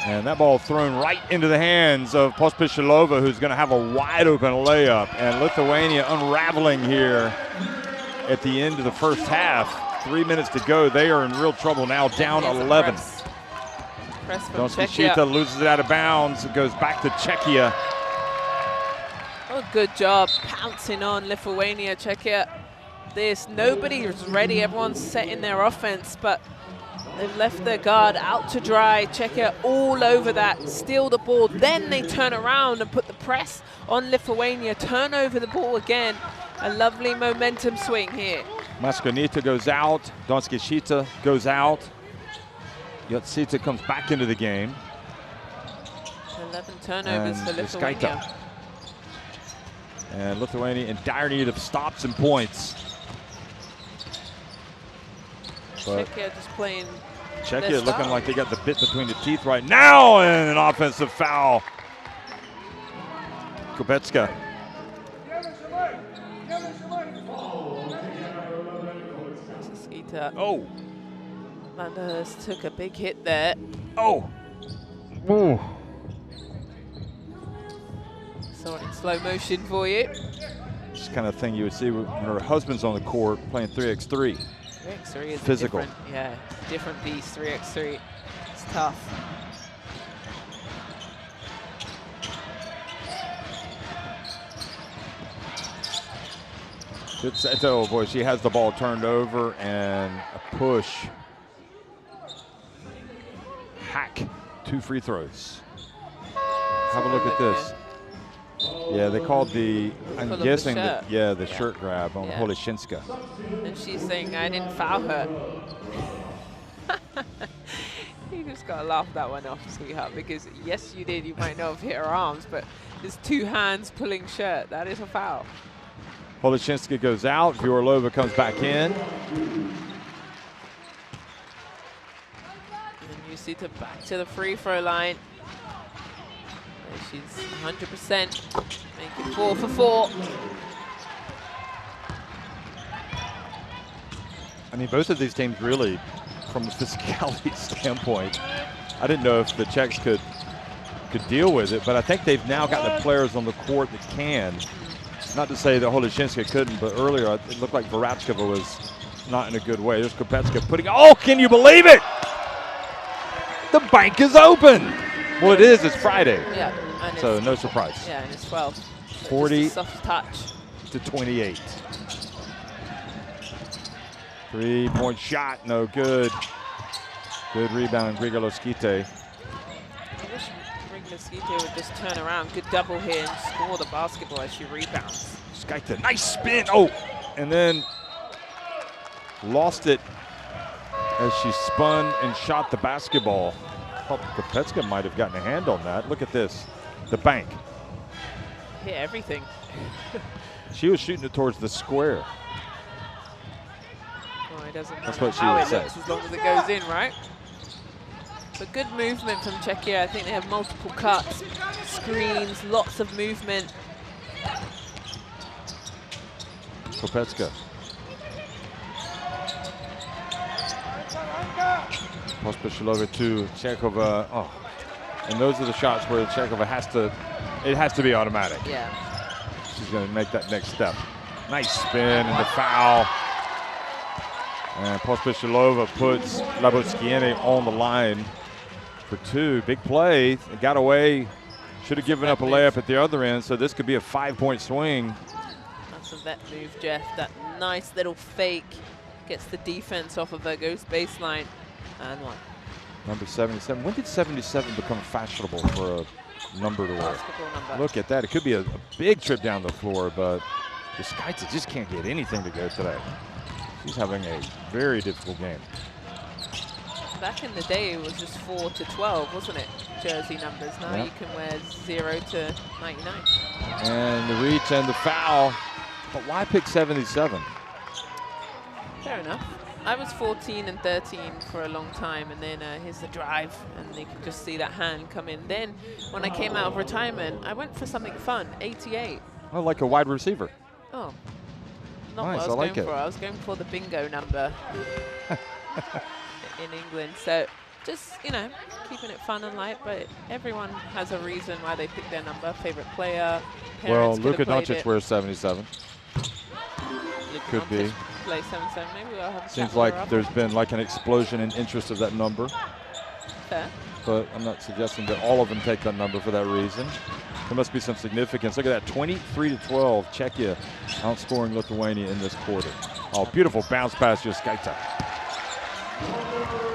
And that ball thrown right into the hands of Pospisilova, who's going to have a wide open layup. And Lithuania unraveling here at the end of the first half. 3 minutes to go. They are in real trouble now, down 11. Press from Donskishita loses it out of bounds. It goes back to Czechia. Oh, good job pouncing on Lithuania. Czechia. Nobody is ready. Everyone's setting their offense, but they've left their guard out to dry. Czechia all over that, steal the ball. Then they turn around and put the press on Lithuania, turn over the ball again. A lovely momentum swing here. Maskonita goes out. Donskishita goes out. Yotsita comes back into the game. 11 turnovers for Lithuania. And Lithuania in dire need of stops and points. But Czechia just playing. Czechia looking like they got the bit between the teeth right now, and an offensive foul. Kopecka. Oh. Manders took a big hit there. Oh. Ooh. Saw it in slow motion for you. This kind of thing you would see when her husband's on the court playing 3x3. 3x3 is physical. Different beast. 3x3. It's tough. Good set. Oh boy, she has the ball turned over and a push. Hack, 2 free throws. Have a look at this. Yeah, they called I'm guessing the shirt grab on Holishinska. And she's saying, I didn't foul her. You just got to laugh that one off, sweetheart, because yes, you did. You might not have hit her arms, but there's 2 hands pulling shirt. That is a foul. Holishinska goes out. Vyorlova comes back in. And Yusita back to the free throw line. She's 100%, making 4 for 4. I mean, both of these teams really, from a physicality standpoint, I didn't know if the Czechs could deal with it, but I think they've now got the players on the court that can. Not to say that Holishinska couldn't, but earlier it looked like Varatskova was not in a good way. There's Kopecka putting, oh, can you believe it? The bank is open. Well, it is. It's Friday. Yeah. So no surprise. Yeah, and it's 12. 40 soft touch to 28. 3-point shot, no good. Good rebound, Grigoloskite. I wish Grigoloskite would just turn around. Good double here and score the basketball as she rebounds. Skite, nice spin. Oh, and then lost it as she spun and shot the basketball. Oh, Kopecka might have gotten a hand on that. Look at this. The bank. Hit everything. She was shooting it towards the square. Oh, it doesn't That's matter what she how would it say. looks as long as it goes in, right? But good movement from Czechia. I think they have multiple cuts, screens, lots of movement. Kopecka. Pospisilova to Čechova. Oh, And those are the shots where Chekova has to be automatic. Yeah. She's going to make that next step. Nice spin and the foul. And Pospisilova puts Labotskiene on the line for 2. Big play. It got away. Should have given up a layup at the other end, so this could be a 5-point swing. That's a vet move, Jeff. That nice little fake gets the defense off of her, goes baseline, and 1. Number 77. When did 77 become fashionable for a number to wear? Basketball number. Look at that. It could be a big trip down the floor, but the Skaita just can't get anything to go today. She's having a very difficult game. Back in the day, it was just 4 to 12, wasn't it? Jersey numbers. Now you can wear 0 to 99. And the reach and the foul. But why pick 77? Fair enough. I was 14 and 13 for a long time, and then here's the drive, and you can just see that hand come in. Then, when I came out of retirement, I went for something fun, 88. Oh, like a wide receiver. Oh, not Nice, what I was I like going it. for. I was going for the bingo number in England. So, just, you know, keeping it fun and light, but everyone has a reason why they pick their number. Favorite player, Well, parents could Luka have played Doncic it. wears 77. Luka could be. Doncic Play 77. Maybe we'll have a chat Seems with like her after. there's been like an explosion in interest of that number. Fair. But I'm not suggesting that all of them take that number for that reason. There must be some significance. Look at that, 23 to 12. Czechia outscoring Lithuania in this quarter. Oh, beautiful bounce pass, Skaita.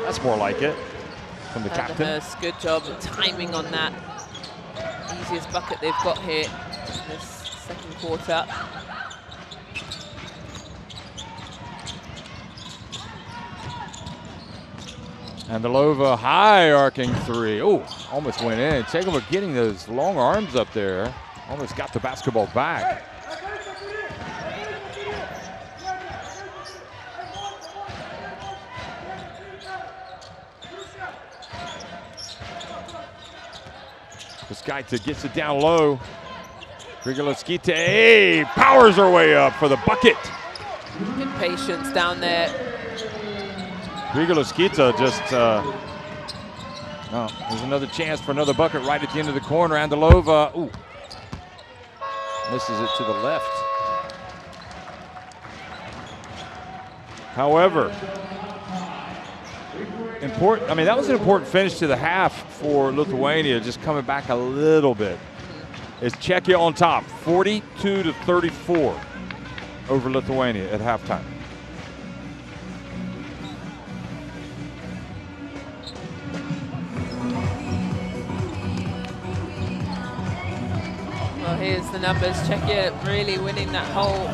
That's more like it from the captain. Hurst, good job of timing on that. Easiest bucket they've got here in this second quarter. And the Lova high arcing 3. Oh, almost went in. Chekova getting those long arms up there. Almost got the basketball back. Skaita gets it down low. Grigalaskite powers her way up for the bucket. Good patience down there. Grigalaskite just, oh, there's another chance for another bucket right at the end of the corner. Andalova, ooh, misses it to the left. However, important. I mean, that was an important finish to the half for Lithuania, just coming back a little bit. It's Czechia on top, 42 to 34 over Lithuania at halftime. Well, here's the numbers. Czechia really winning that whole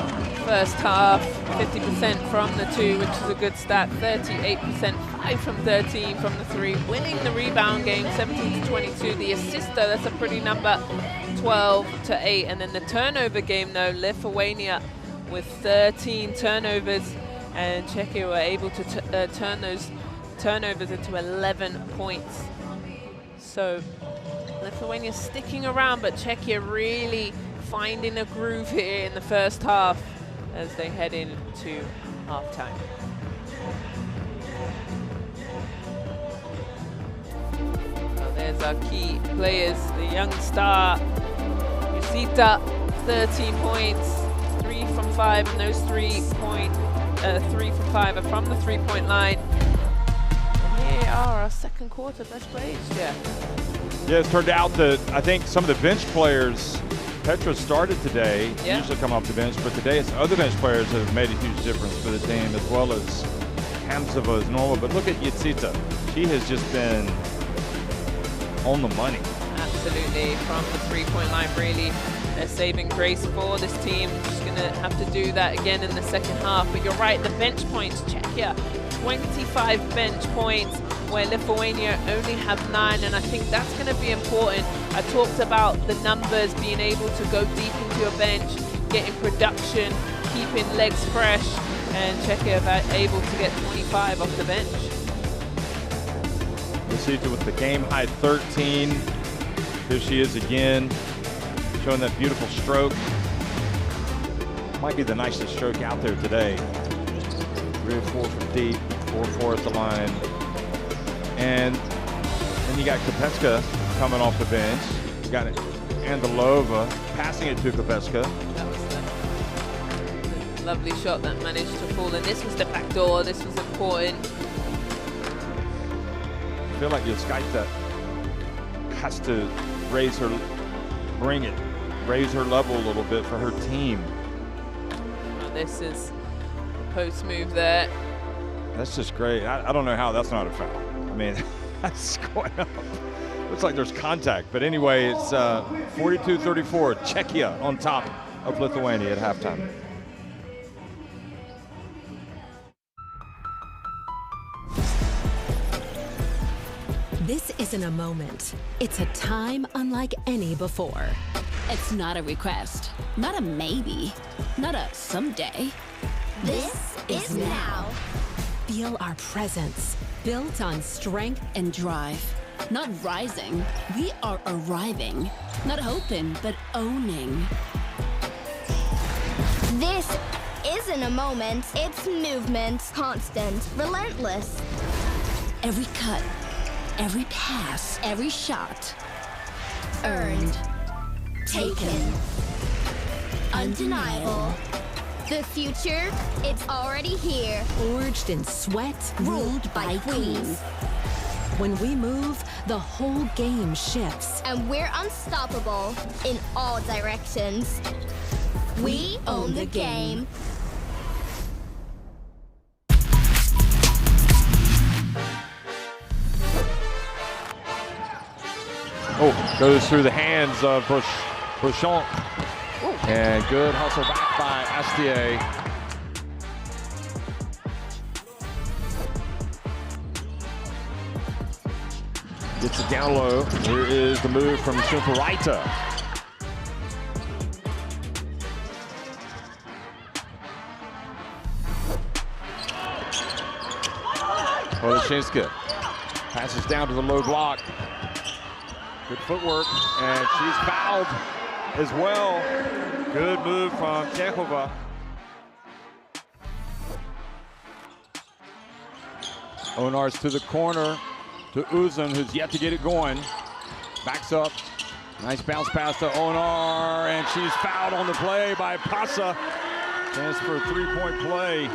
first half. 50% from the 2, which is a good stat. 38%, 5 from 13 from the 3. Winning the rebound game, 17 to 22. The assist, though, that's a pretty number, 12 to 8. And then the turnover game, though, Lithuania with 13 turnovers, and Czechia were able to turn those turnovers into 11 points. So Lithuania sticking around, but Czechia really finding a groove here in the first half as they head into halftime. Well, there's our key players, the young star, Yusita, 13 points, 3 from 5, and those 3 from 5 are from the three-point line. And here are our second quarter best plays, Jeff. Yeah, it's turned out that I think some of the bench players, Petra started today, usually come off the bench, but today it's other bench players that have made a huge difference for the team, as well as Hamzova is normal. But look at Yitsita. She has just been on the money. Absolutely, from the three-point line, really a saving grace for this team. Just going to have to do that again in the second half. But you're right, the bench points, Czechia, 25 bench points, where Lithuania only have 9, and I think that's going to be important. I talked about the numbers, being able to go deep into your bench, getting production, keeping legs fresh, and Czechia are able to get 25 off the bench. Yitsita with the game-high 13. Here she is again, showing that beautiful stroke. Might be the nicest stroke out there today. 3 or 4 from deep, 4-4 at the line. And then you got Kopetzka coming off the bench. You got it. Andalova passing it to Kopeska. That was the lovely shot that managed to fall in. This was the back door. This was important. I feel like Yoskaita has to raise her level a little bit for her team. Well, this is the post move there. That's just great. I don't know how that's not a foul. I mean, that's going up. Looks like there's contact, but anyway, it's 42-34. Czechia on top of Lithuania at halftime. This isn't a moment. It's a time unlike any before. It's not a request, not a maybe, not a someday. This is now. Feel our presence, built on strength And drive, not rising. We are arriving, not hoping, but owning. This isn't a moment, it's movement. Constant, relentless. Every cut, every pass, every shot. Earned. Taken. Undeniable. The future, it's already here. forged in sweat, Ruled by queens. When we move, the whole game shifts. And we're unstoppable in all directions. We own the game. Oh, goes through the hands of Bouchon. And good hustle back by Astier. Gets it down low. Here is the move from Shumparaita. Poloshinska passes down to the low block. Good footwork, and she's fouled as well. Good move from Chechova. Onar's to the corner to Uzun, who's yet to get it going. Backs up. Nice bounce pass to Onar, and she's fouled on the play by Pasa. Chance for a three-point play.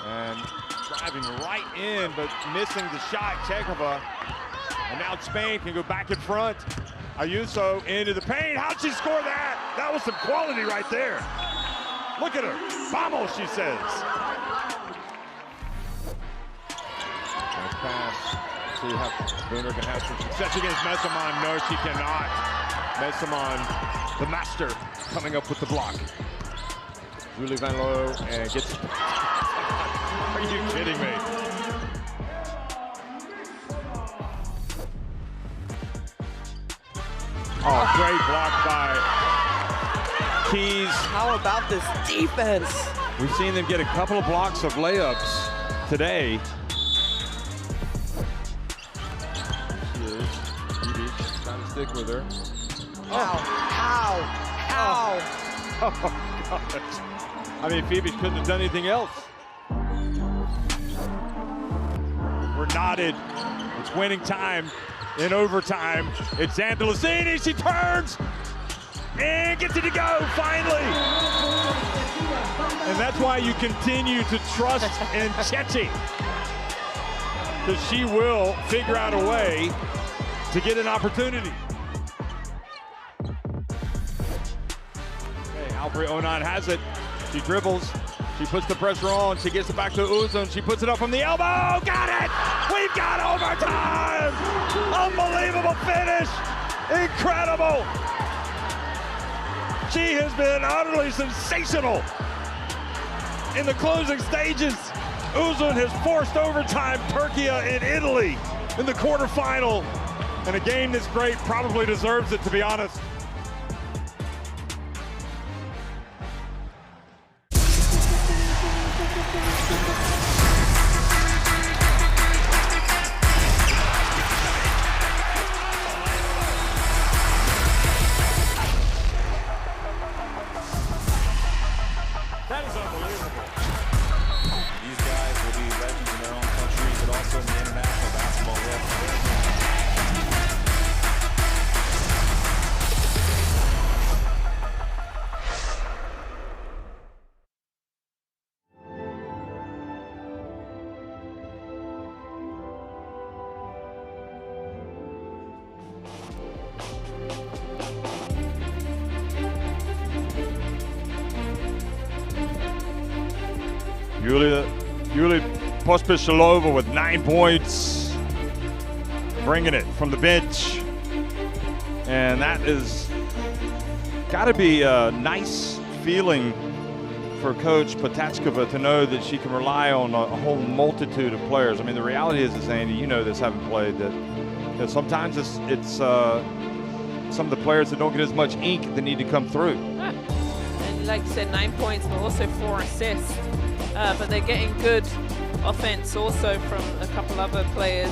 And driving right in, but missing the shot, Chechova. And now Spain can go back in front. Ayuso into the paint. How'd she score that? That was some quality right there. Look at her. Vamos, she says. Nice pass. See how Booner can have some success against Messamon. No, she cannot. Messamon, the master, coming up with the block. Julie Van Loo, and gets... Are you kidding me? Oh, great block by Keys. How about this defense? We've seen them get a couple of blocks of layups today. She is. Edie trying to stick with her. Ow! Oh, gosh. I mean, Phoebe couldn't have done anything else. We're knotted. It's winning time. In overtime, it's Andalusini. She turns and gets it to go, finally. And that's why you continue to trust in Chechi, because she will figure out a way to get an opportunity. Okay, Alfred Onan has it. She dribbles. She puts the pressure on. She gets it back to Uzun. She puts it up from the elbow. Got it! We've got overtime! Unbelievable finish! Incredible! She has been utterly sensational in the closing stages. Uzun has forced overtime Turkey in Italy in the quarterfinal. And a game this great probably deserves it, to be honest. That is unbelievable. These guys will be legends in their own country, but also in the international basketball Yulia Pospisilova with 9 points, bringing it from the bench. And that is got to be a nice feeling for Coach Potachkova to know that she can rely on a whole multitude of players. I mean, the reality is, Andy, you know this, having played, that sometimes it's some of the players that don't get as much ink that need to come through. Yeah. And like you said, 9 points, but also 4 assists. But they're getting good offense also from a couple other players.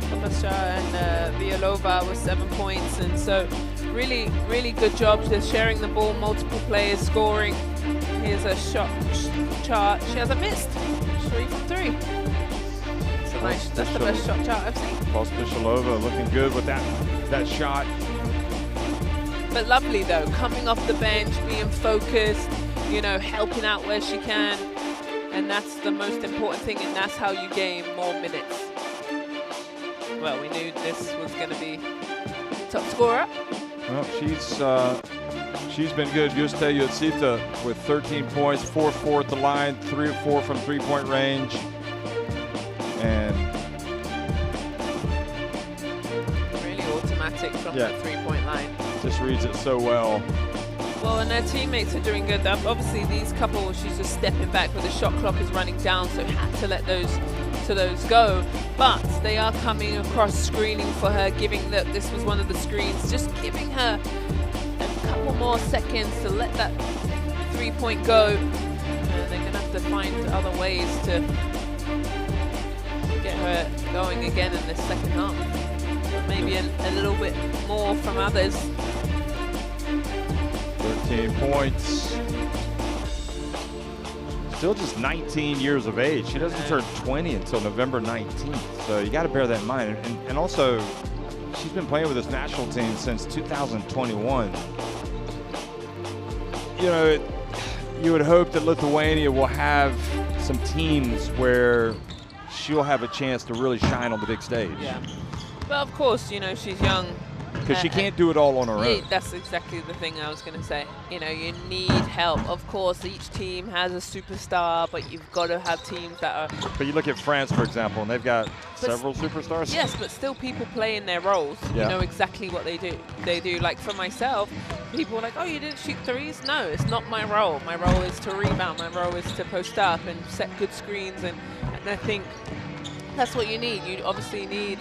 Kopasha and Violova with 7 points, and so really, really good job. They're sharing the ball, multiple players scoring. Here's a shot chart. She hasn't missed. 3 from 3. That's the best shot chart I've seen. Pospisilova looking good with that shot. But lovely though, coming off the bench, being focused, you know, helping out where she can, and that's the most important thing, and that's how you gain more minutes. Well, we knew this was going to be top scorer. Well, she's been good. Juste Yotsita with 13 points, 4-4 at the line, 3 of 4 from 3-point range, and really automatic from the 3-point line. Just reads it so well. Well, and her teammates are doing good. Obviously, these couple, she's just stepping back, but the shot clock is running down, so had to let those go. But they are coming across, screening for her, giving that this was one of the screens, just giving her a couple more seconds to let that 3-point go. And they're gonna have to find other ways to get her going again in this second half. But maybe a little bit more from others. 13 points. Still just 19 years of age. She doesn't turn 20 until November 19th. So you got to bear that in mind. And also, she's been playing with this national team since 2021. You know, you would hope that Lithuania will have some teams where she'll have a chance to really shine on the big stage. Yeah. Well, of course, you know, she's young. Because she can't do it all on her own. Yeah, that's exactly the thing I was going to say. You know, you need help. Of course, each team has a superstar, but you've got to have teams that are... But you look at France, for example, and they've got several superstars. Yes, but still people play in their roles. Yeah. You know exactly what they do. They do, like for myself, people are like, oh, you didn't shoot threes? No, it's not my role. My role is to rebound. My role is to post up and set good screens. And I think that's what you need. You obviously need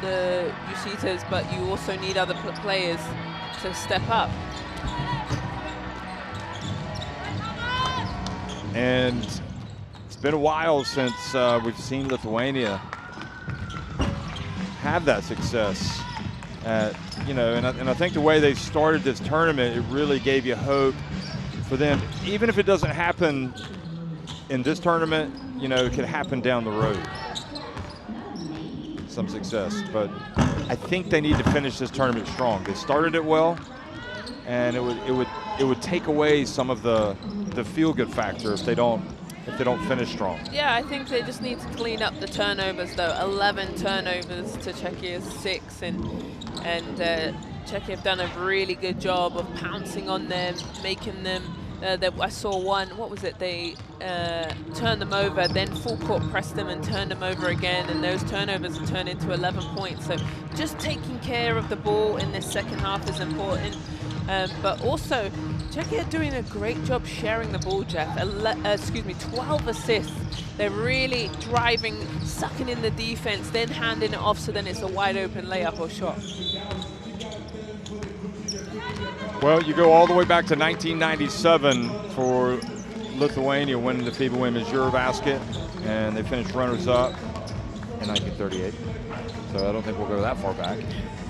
the Yusitas, but you also need other players to step up. And it's been a while since we've seen Lithuania have that success. You know, and I think the way they started this tournament, it really gave you hope for them. Even if it doesn't happen in this tournament, you know, it could happen down the road. Some success, but I think they need to finish this tournament strong. They started it well, and it would take away some of the feel-good factor if they don't finish strong. Yeah, I think they just need to clean up the turnovers though. 11 turnovers to Czechia's 6, and Czechia have done a really good job of pouncing on them, making them. I saw one, what was it, they turned them over, then full court pressed them and turned them over again, and those turnovers have turned into 11 points. So just taking care of the ball in this second half is important. But also, Czechia are doing a great job sharing the ball, Jeff. 12 assists. They're really driving, sucking in the defense, then handing it off, so then it's a wide open layup or shot. Well, you go all the way back to 1997 for Lithuania winning the FIBA Women's EuroBasket, and they finished runners-up in 1938. So I don't think we'll go that far back.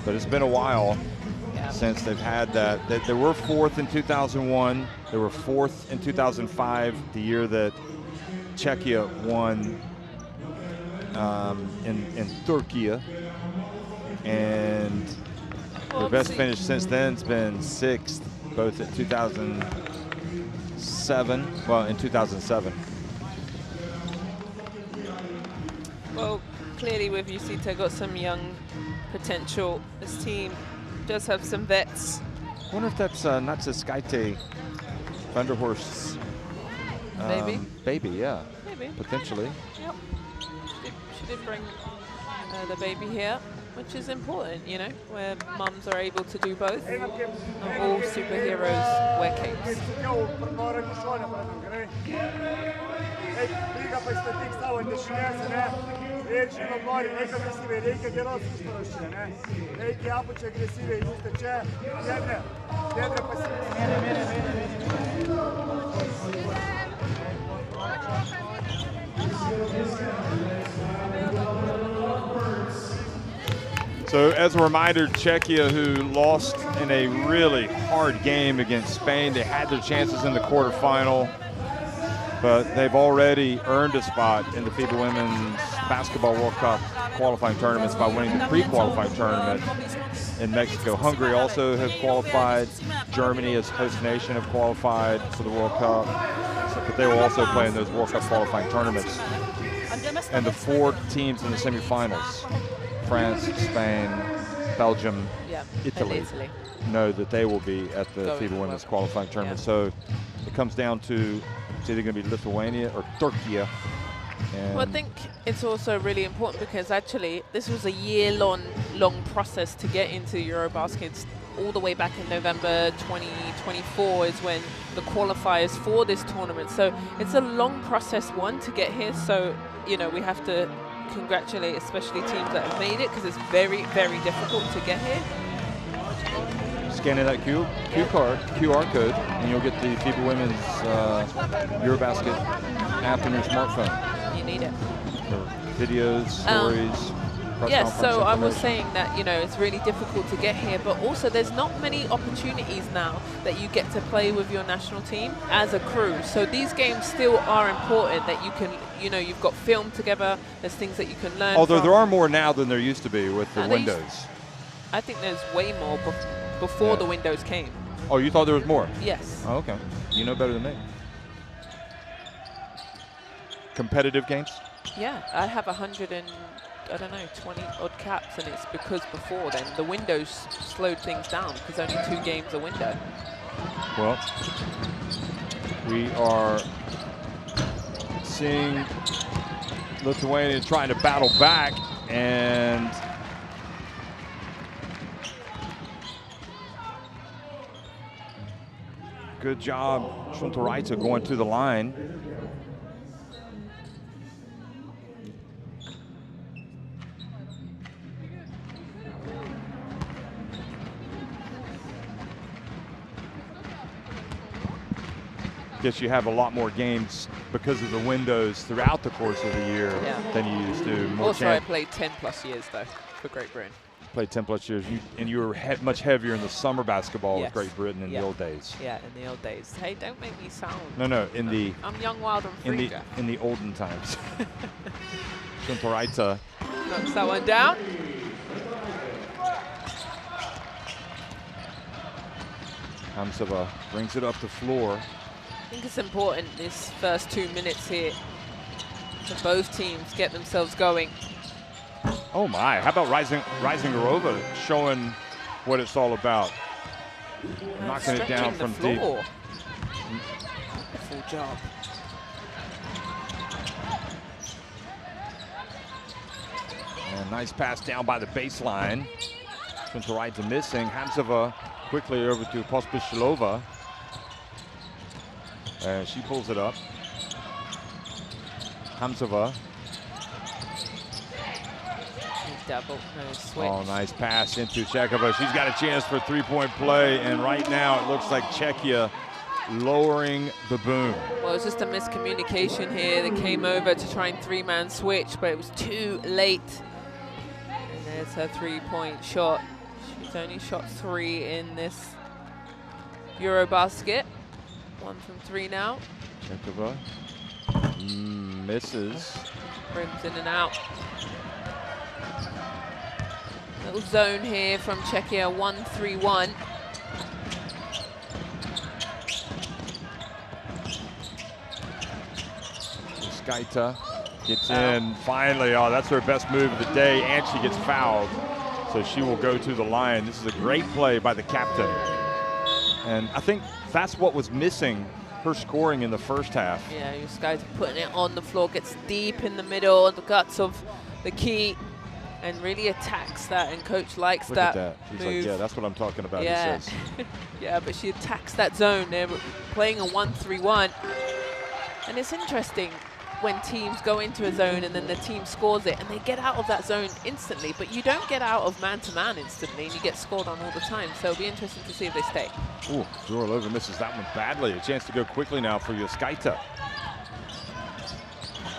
But it's been a while since they've had that. They were 4th in 2001. They were 4th in 2005, the year that Czechia won in Turkey. And their best finish since then has been 6th, both in 2007. Well, in 2007. Well, clearly with Yusita got some young potential. This team does have some vets. I wonder if that's not Skaite Vanderhorst's Baby? Baby, yeah. Maybe. Potentially. Yep. She did bring the baby here, which is important, you know, where mums are able to do both. Not all superheroes wear capes. So as a reminder, Czechia, who lost in a really hard game against Spain, they had their chances in the quarterfinal, but they've already earned a spot in the FIBA Women's Basketball World Cup qualifying tournaments by winning the pre-qualifying tournament in Mexico. Hungary also have qualified. Germany, as host nation, have qualified for the World Cup, but they will also play in those World Cup qualifying tournaments. And the 4 teams in the semifinals, France, Spain, Belgium, Italy, know that they will be at the FIBA Women's qualifying tournament. So it comes down to it's either going to be Lithuania or Turkey. Well, I think it's also really important because actually this was a year-long process to get into EuroBasket. All the way back in November 2024 is when the qualifiers for this tournament. So it's a long process, to get here. So, you know, we have to congratulate especially teams that have made it because it's very, very difficult to get here. Scan in that QR code, and you'll get the FIBA Women's EuroBasket app on your smartphone. You need it. For videos, stories. Yes, so I was saying that, you know, it's really difficult to get here, but also there's not many opportunities now that you get to play with your national team as a crew. So these games still are important that you can, you know, you've got film together, there's things that you can learn. Although there are more now than there used to be with the windows. I think there's way more before the windows came. Oh, you thought there was more? Yes. Oh, okay. You know better than me. Competitive games? Yeah, I have 20 odd caps, and it's because before then the windows slowed things down because only 2 games a window. Well, we are seeing Lithuania trying to battle back, and good job, Šunturaitė going to the line. Guess you have a lot more games because of the windows throughout the course of the year than you used to. Also, I played 10+ years though for Great Britain. Played 10+ years, and you were much heavier in the summer basketball with Great Britain in the old days. Yeah, in the old days. Hey, don't make me sound. No, in the. I'm young, wild, and free. In the olden times. Šunturaitė knocks that one down. Hamsova brings it up the floor. I think it's important this first 2 minutes here for both teams get themselves going. Oh my, how about Rising Garova showing what it's all about. Knocking it down from deep. Wonderful job. And nice pass down by the baseline. Šunturaitė missing. Hamsova quickly over to Pospišilova. And she pulls it up. Hamsova. Double, no switch. Oh, nice pass into Čechova. She's got a chance for 3-point play, and right now it looks like Czechia lowering the boom. Well, it's just a miscommunication here. They came over to try and 3-man switch, but it was too late. And there's her 3-point shot. She's only shot 3 in this EuroBasket. 1 from 3 now. Čechova misses. Rims in and out. Little zone here from Czechia, 1-3-1. Skaita gets in finally. Oh, that's her best move of the day, and she gets fouled. So she will go to the line. This is a great play by the captain. And I think that's what was missing her scoring in the first half. Yeah, this guy's putting it on the floor, gets deep in the middle, the guts of the key, and really attacks that, and coach likes Look that. at that. She's move. like, yeah, that's what I'm talking about, Yeah. he says. Yeah, but she attacks that zone. They're playing a 1-3-1. And it's interesting when teams go into a zone and then the team scores it and they get out of that zone instantly, but you don't get out of man-to-man instantly, and you get scored on all the time. So it'll be interesting to see if they stay. Ooh, Zuralova misses that one badly. A chance to go quickly now for Yaskaita.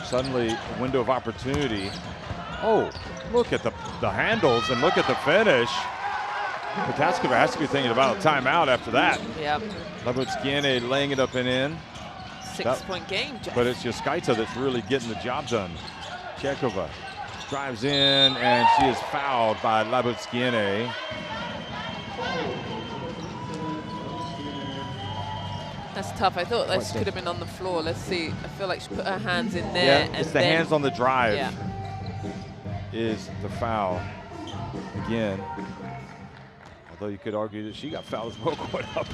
Suddenly, a window of opportunity. Oh, look at the handles and look at the finish. Pataskova has to be thinking about a timeout after that. Yep. Labutskiene laying it up and in. 6-point game, Jeff. But it's Yaskaita that's really getting the job done. Chekova drives in, and she is fouled by Labutskiene. That's tough. I thought this could have been on the floor. Let's see. I feel like she put her hands in there. Yeah, it's the hands on the drive. Yeah. Is the foul again. Although you could argue that she got fouled as well going up.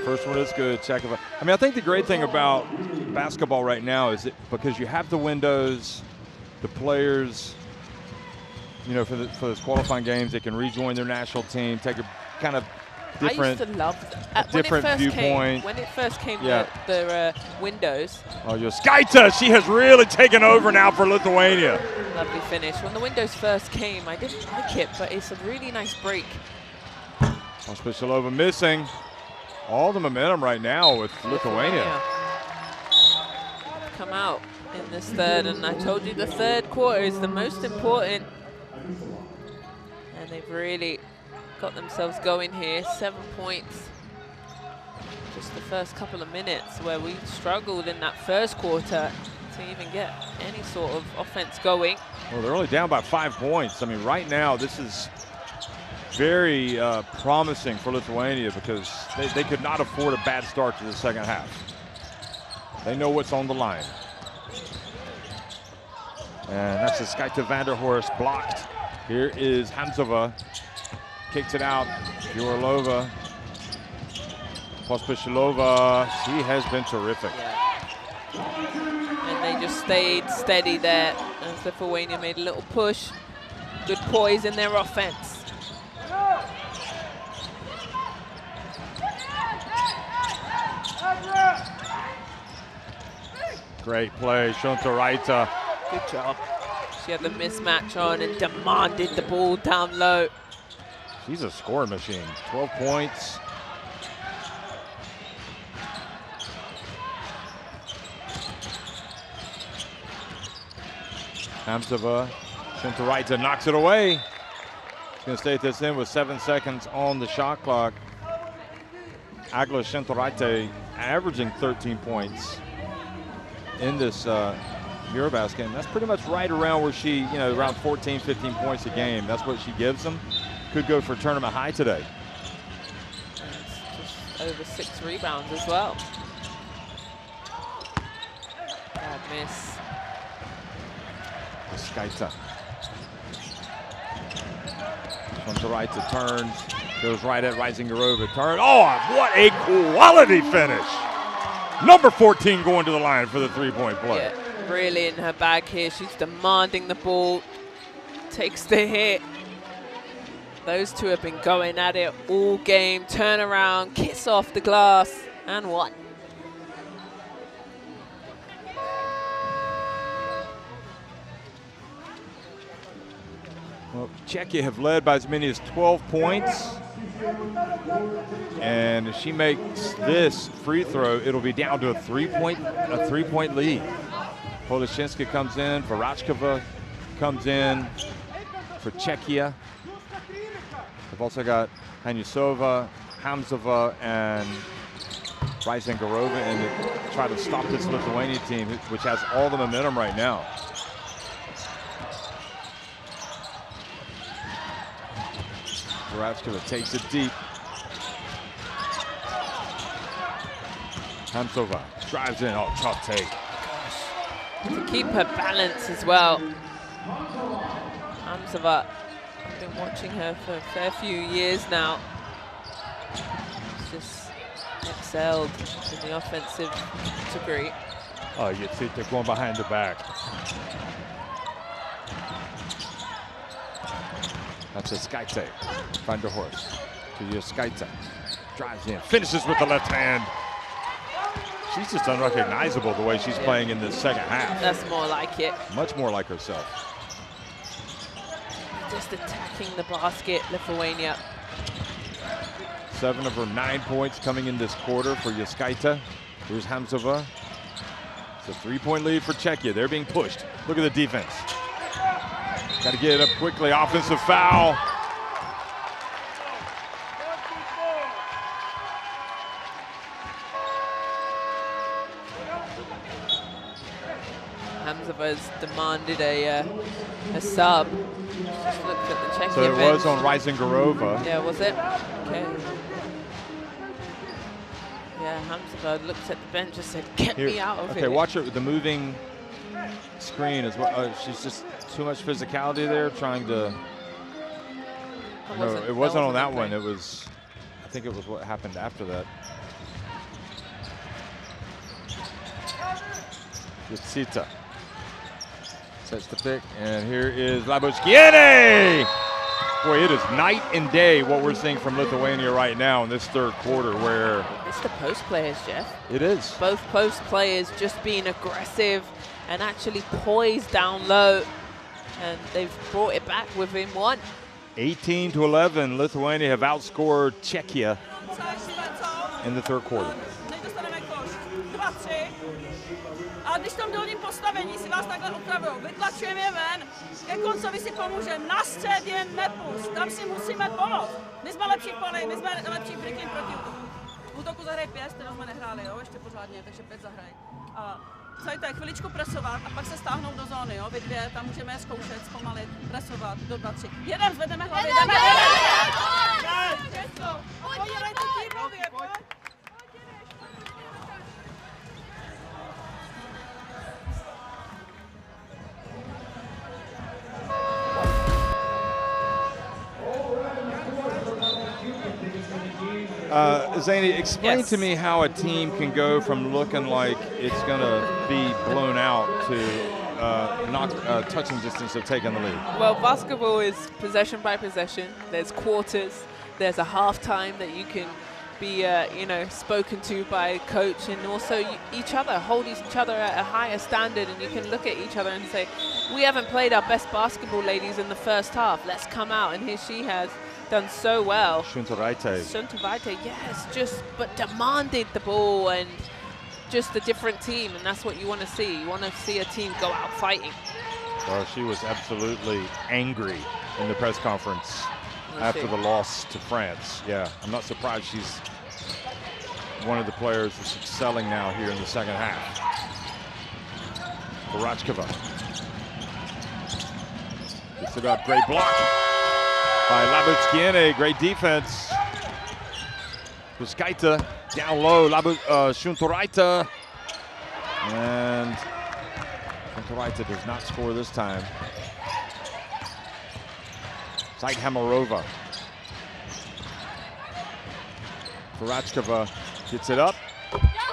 First one is good, Chekova. I mean, I think the great thing about basketball right now is that because you have the windows, the players, you know, for those qualifying games, they can rejoin their national team, take a kind of different, I used to love that. different viewpoint. When it first came, Yeah. the windows. Oh, Yaskaita, she has really taken over now for Lithuania. Lovely finish. When the windows first came, I didn't like it, but it's a really nice break. Pospisilova missing. All the momentum right now with Lithuania. Come out in this third, and I told you the third quarter is the most important. And they've really got themselves going here. 7 points. Just the first couple of minutes where we struggled in that first quarter to even get any sort of offense going. Well, they're only down by 5 points. I mean, right now, this is very promising for Lithuania because they could not afford a bad start to the second half. They know what's on the line. And that's the Skaita Vanderhorst blocked. Here is Hamzova. Kicks it out. Zuralova. Pospisilova. She has been terrific. Yeah. And they just stayed steady there as Lithuania made a little push. Good poise in their offense. Great play, Shuntoraita. Good job. She had the mismatch on and demanded the ball down low. She's a scoring machine. 12 points. Hamzova, Shuntoraita knocks it away. She's going to stay at this end with 7 seconds on the shot clock. Agla Shuntoraita averaging 13 points in this EuroBasket, and that's pretty much right around where she, you know, around 14, 15 points a game. That's what she gives them. Could go for tournament high today. Just over 6 rebounds as well. Bad miss. Skaita. Shuntoraita turns, goes right at Risingarova. Turn. Oh, what a quality finish! Number 14 going to the line for the three-point play. Yeah, really in her bag here. She's demanding the ball, takes the hit. Those two have been going at it all game. Turn around, kiss off the glass, and one. Well, Czechia have led by as many as 12 points. And if she makes this free throw, it'll be down to a three-point lead. Polishinska comes in, Varachkova comes in for Czechia. They've also got Hanyusova, Hamzova, and Risingarova, and to try to stop this Lithuania team, which has all the momentum right now. Varachkova takes it deep. Hamzova drives in. Oh, tough take. To keep her balance as well. Hamzova, I've been watching her for a fair few years now. It's just excelled in the offensive degree. Oh, you see, they're going behind the back. That's a Skyte. Van der Horst to Skyte. Drives in, finishes with the left hand. She's just unrecognizable the way she's playing in the second half. That's more like it. Much more like herself. Just attacking the basket, Lithuania. 7 of her 9 points coming in this quarter for Yaskaita. Here's Hamzova. It's a 3-point lead for Czechia. They're being pushed. Look at the defense. Got to get it up quickly. Offensive foul. Hamzova has demanded a sub. Just looked at the Czechia So it bench. was on Reisengarova. Yeah, was it? Okay. Yeah, Hamzova looked at the bench and said, get me out of here. Okay, watch her, the moving screen as well. She's just too much physicality there, trying to. No, it wasn't on that one. It was, I think it was what happened after that. Yutsita sets the pick, and here is Labushkiene. Boy, it is night and day what we're seeing from Lithuania right now in this third quarter, where it's the post players, Jeff. It is. Both post players just being aggressive and actually poised down low, and they've brought it back within one. 18-11, Lithuania have outscored Czechia in the third quarter. A když v tom dolním postavení si vás takhle opravujou, vytlačujeme je ven, ke koncovi si pomůžeme, na střed je nepust, tam si musíme pomoct. My jsme lepší v poli, my jsme lepší v rychlém protiútoku. V útoku zahraj 5, kterou jsme nehráli, jo, ještě pořádně, takže 5 zahraj. A celý to je chviličku presovat a pak se stáhnout do zóny, jo, vy dvě, tam můžeme je zkoušet, zpomalit, presovat, do 2-3. Jeden zvedneme hlavy, jdeme, Podívejte týmově, pojď. Zany, explain to me how a team can go from looking like it's going to be blown out to not touching distance of taking the lead. Well, basketball is possession by possession. There's quarters. There's a halftime that you can be, spoken to by coach, and also each other hold each other at a higher standard, and you can look at each other and say, we haven't played our best basketball, ladies, in the first half. Let's come out, and here she has done so well. Shuntoraite, yes, but demanded the ball, and just a different team, and that's what you want to see. You want to see a team go out fighting. Well, she was absolutely angry in the press conference after the loss to France. Yeah, I'm not surprised. She's one of the players that's excelling now here in the second half. Barachkova gets it up, great block by Labushkiene, great defense. Buskaita down low, Shuntoraite. And Shuntoraite does not score this time. Zeit Hamarova. Barachkova gets it up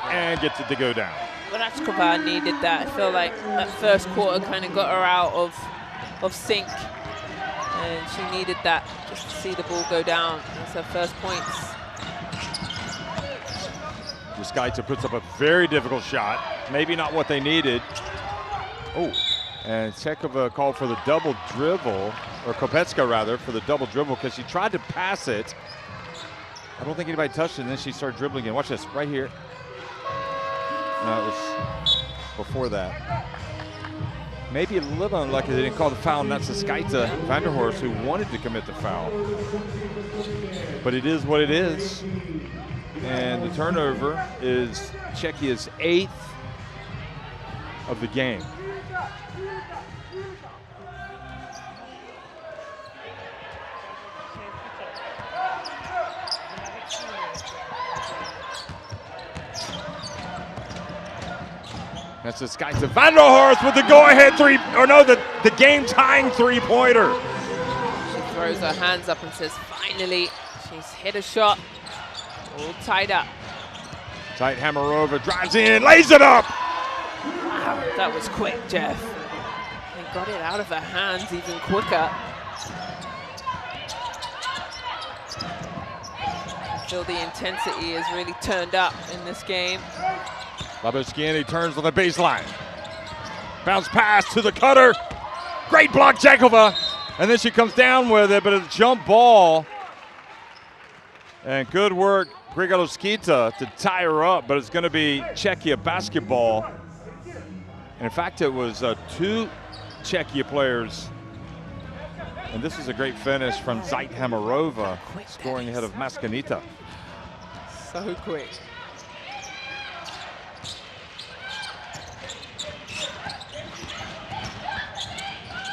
and gets it to go down. Barachkova needed that. I feel like that first quarter kind of got her out of sync. And she needed that just to see the ball go down. That's her first points. Buskaita puts up a very difficult shot. Maybe not what they needed. Oh, and Chekova called for the double dribble, or Kopecka rather, for the double dribble, because she tried to pass it. I don't think anybody touched it, and then she started dribbling again. Watch this, right here. No, it was before that. Maybe a little unlucky they didn't call the foul, and that's Skyta Van der Horst who wanted to commit the foul. But it is what it is. And the turnover is Czechia's 8th of the game. That's this guy to Van der Horst with the go-ahead three, or no, the game-tying three-pointer. She throws her hands up and says, finally, she's hit a shot. All tied up. Tight Hamarova drives in, lays it up. Wow, that was quick, Jeff. They got it out of her hands even quicker. I feel the intensity is really turned up in this game. Labuskiene turns on the baseline. Bounce pass to the cutter. Great block, Jakova. And then she comes down with it, but it's a jump ball. And good work, Grigaloskita, to tie her up, but it's going to be Czechia basketball. And in fact, it was 2 Czechia players. And this is a great finish from Zait Hamarova, scoring ahead of Maskanita. So quick.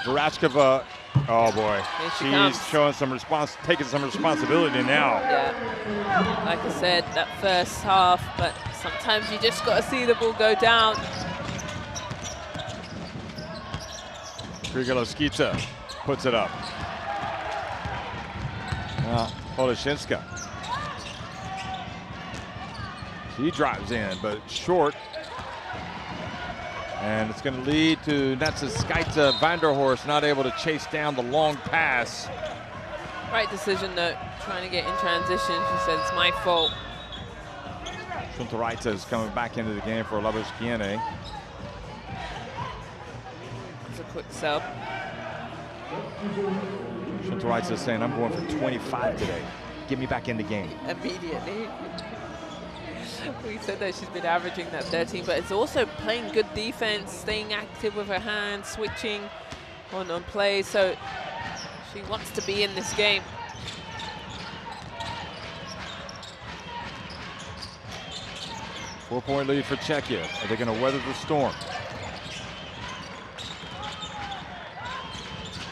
Verashkova, oh boy, she's showing some taking some responsibility now. Yeah, like I said, that first half, but sometimes you just got to see the ball go down. Grigaloskita puts it up. Poloshinska. She drives in, but short. And it's going to lead to Natsaskaita Vanderhorst not able to chase down the long pass. Right decision though, trying to get in transition. She said it's my fault. Shuntoraita is coming back into the game for Labuskiene. It's a quick sub. Shuntoraita is saying, I'm going for 25 today. Get me back in the game. Immediately. We said that she's been averaging that 13, but it's also playing good defense, staying active with her hands, switching on plays. So she wants to be in this game. Four-point lead for Czechia. Are they going to weather the storm?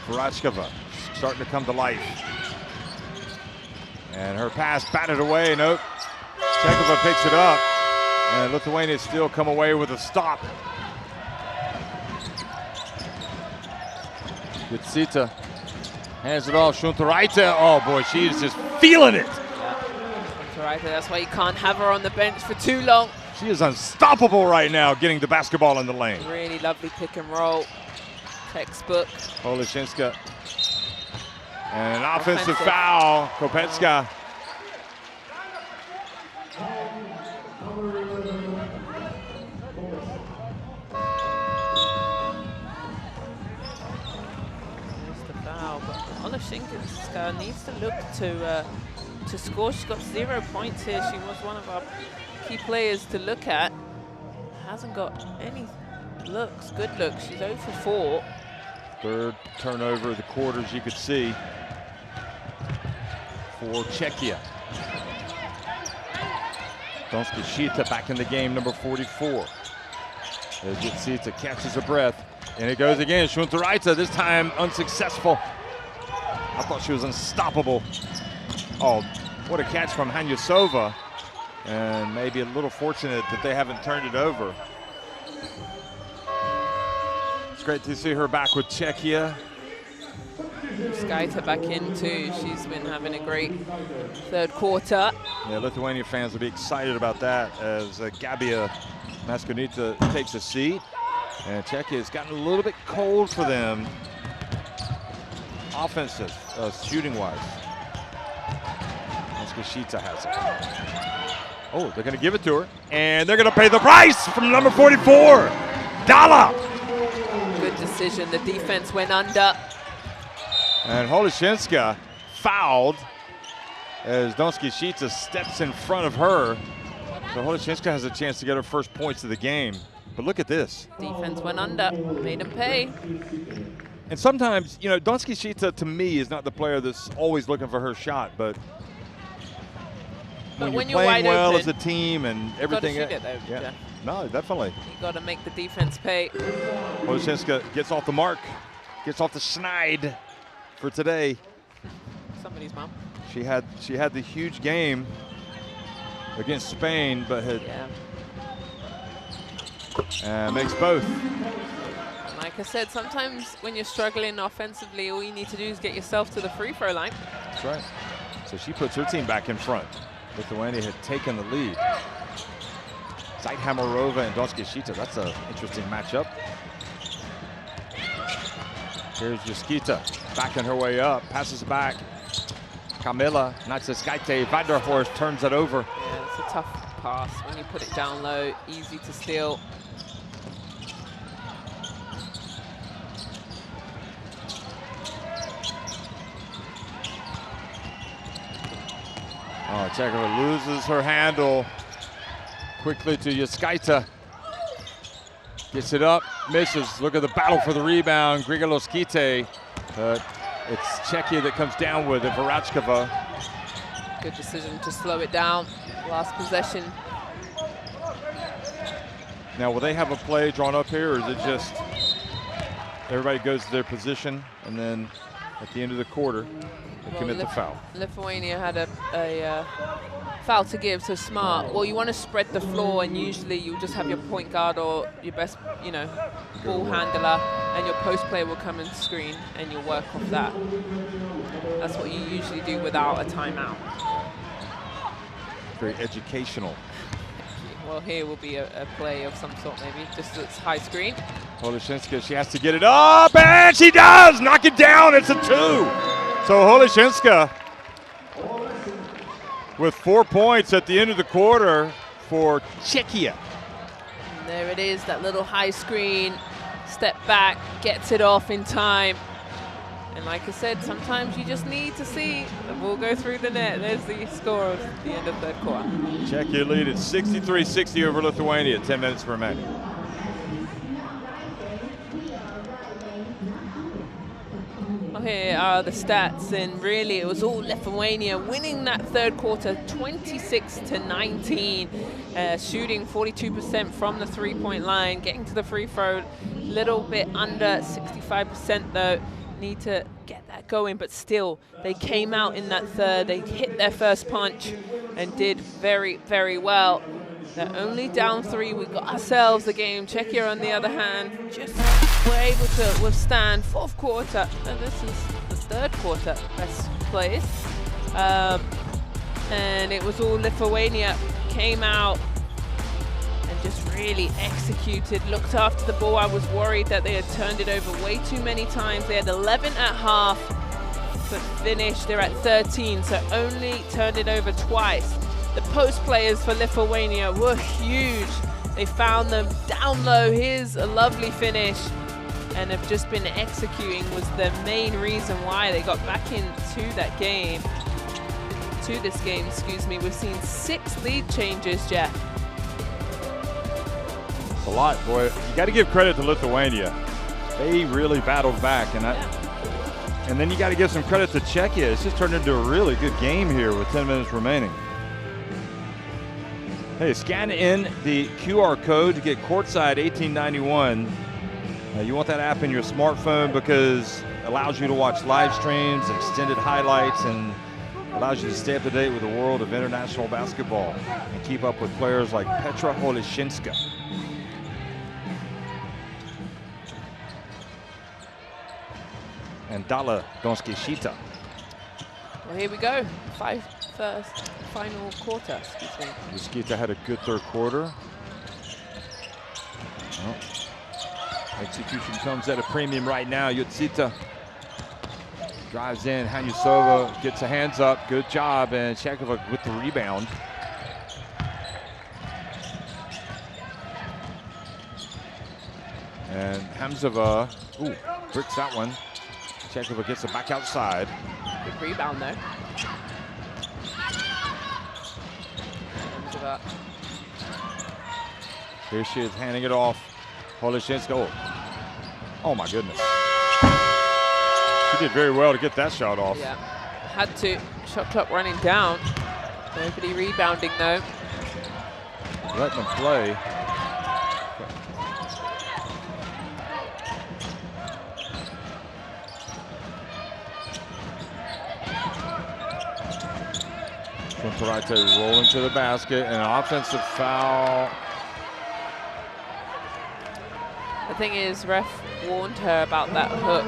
Verashkova starting to come to life. And her pass batted away. Nope. Czechova picks it up. And Lithuania still come away with a stop. Gutsita hands it off. Shuntoraita. Oh boy, she is just feeling it. Shuntoraita, that's why you can't have her on the bench for too long. She is unstoppable right now, getting the basketball in the lane. Really lovely pick and roll. Textbook. Poloshinska. And an offensive foul. Kopecka. Poloshinska needs to look to score. She's got 0 points here. She was one of our key players to look at. Hasn't got any looks, good looks. She's 0 for 4. Third turnover of the quarter, as you could see, for Czechia. Donskishita back in the game, number 44. As Gutsita catches her breath, and it goes again. Shuntoraita, this time unsuccessful. I thought she was unstoppable. Oh, what a catch from Hanyasova. And maybe a little fortunate that they haven't turned it over. It's great to see her back with Czechia. Skaita back in too. She's been having a great third quarter. Yeah, Lithuania fans will be excited about that as Gabia Maskanita takes a seat. And Czechia has gotten a little bit cold for them. Offensive, shooting-wise. Donskishita has it. Oh, they're going to give it to her. And they're going to pay the price from number 44, Dala. Good decision. The defense went under. And Poloshinska fouled as Donskishita steps in front of her. So Poloshinska has a chance to get her first points of the game. But look at this. Defense went under, made him pay. And sometimes, you know, Donskishita to me is not the player that's always looking for her shot, but when you're playing well as a team and everything. You gotta shoot it though, yeah. No, definitely. You got to make the defense pay. Poloshinska gets off the mark, gets off the schneid for today. Somebody's mom. She had the huge game against Spain, but had makes both. Like I said, sometimes when you're struggling offensively, all you need to do is get yourself to the free throw line. That's right. So she puts her team back in front. Lithuania had taken the lead. Zaithamarova and Donskishita. That's an interesting matchup. Here's Yaskita backing her way up, passes back. Kamila, Natsaskaite, Vanderhorst turns it over. Yeah, it's a tough pass when you put it down low, easy to steal. Oh, Czechia loses her handle. Quickly to Yaskaita. Gets it up, misses. Look at the battle for the rebound. Grigaloskite. It's Czechia that comes down with it. Varachkova. Good decision to slow it down. Last possession. Now, will they have a play drawn up here, or is it just everybody goes to their position and then at the end of the quarter they commit the foul? Lithuania had a foul to give, so smart. Well, you want to spread the floor, and usually you just have your point guard or your best, ball handler, and your post player will come and screen, and you'll work off that. That's what you usually do without a timeout. Very educational. Well, here will be a play of some sort, maybe, just it's high screen. Holishinska, she has to get it up, and she does! Knock it down, it's a 2. So Holishinska with 4 points at the end of the quarter for Czechia. And there it is, that little high screen, step back, gets it off in time. And like I said, sometimes you just need to see the ball go through the net. There's the score of the end of third quarter. Czechia lead at 63-60 over Lithuania, 10 minutes remaining. Well, here are the stats, and really it was all Lithuania winning that third quarter 26-19, shooting 42% from the three-point line, getting to the free throw, little bit under 65% though. Need to get that going, but still they came out in that third, they hit their first punch and did very, very well. They're only down 3, we got ourselves the game. Czechia on the other hand just were able to withstand fourth quarter, and this is the third quarter best plays, and it was all Lithuania came out and just really executed, looked after the ball. I was worried that they had turned it over way too many times. They had 11 at half, but finished, they're at 13, so only turned it over twice. The post players for Lithuania were huge. They found them down low. Here's a lovely finish, and have just been executing was the main reason why they got back into that game, to this game, excuse me. We've seen 6 lead changes, Jeff. A lot, boy. You got to give credit to Lithuania. They really battled back, and and then you got to give some credit to Czechia. It's just turned into a really good game here with 10 minutes remaining. Hey, scan in the QR code to get courtside 1891. You want that app in your smartphone because it allows you to watch live streams, extended highlights, and allows you to stay up to date with the world of international basketball and keep up with players like Petra Holishinska. And Dala Donskishita. Well, here we go. Final quarter, excuse me. Yaskita had a good third quarter. Well, execution comes at a premium right now. Yutsita drives in. Hanyusova gets her hands up. Good job. And Shakova with the rebound. And Hamzova, bricks that one. Shakova gets it back outside. Good rebound though. Here she is handing it off. Holishinska. Oh my goodness. She did very well to get that shot off. Yeah, had to. Shot clock running down. Nobody rebounding though. Letting them play. Parate rolling to the basket, and an offensive foul. The thing is, ref warned her about that hook,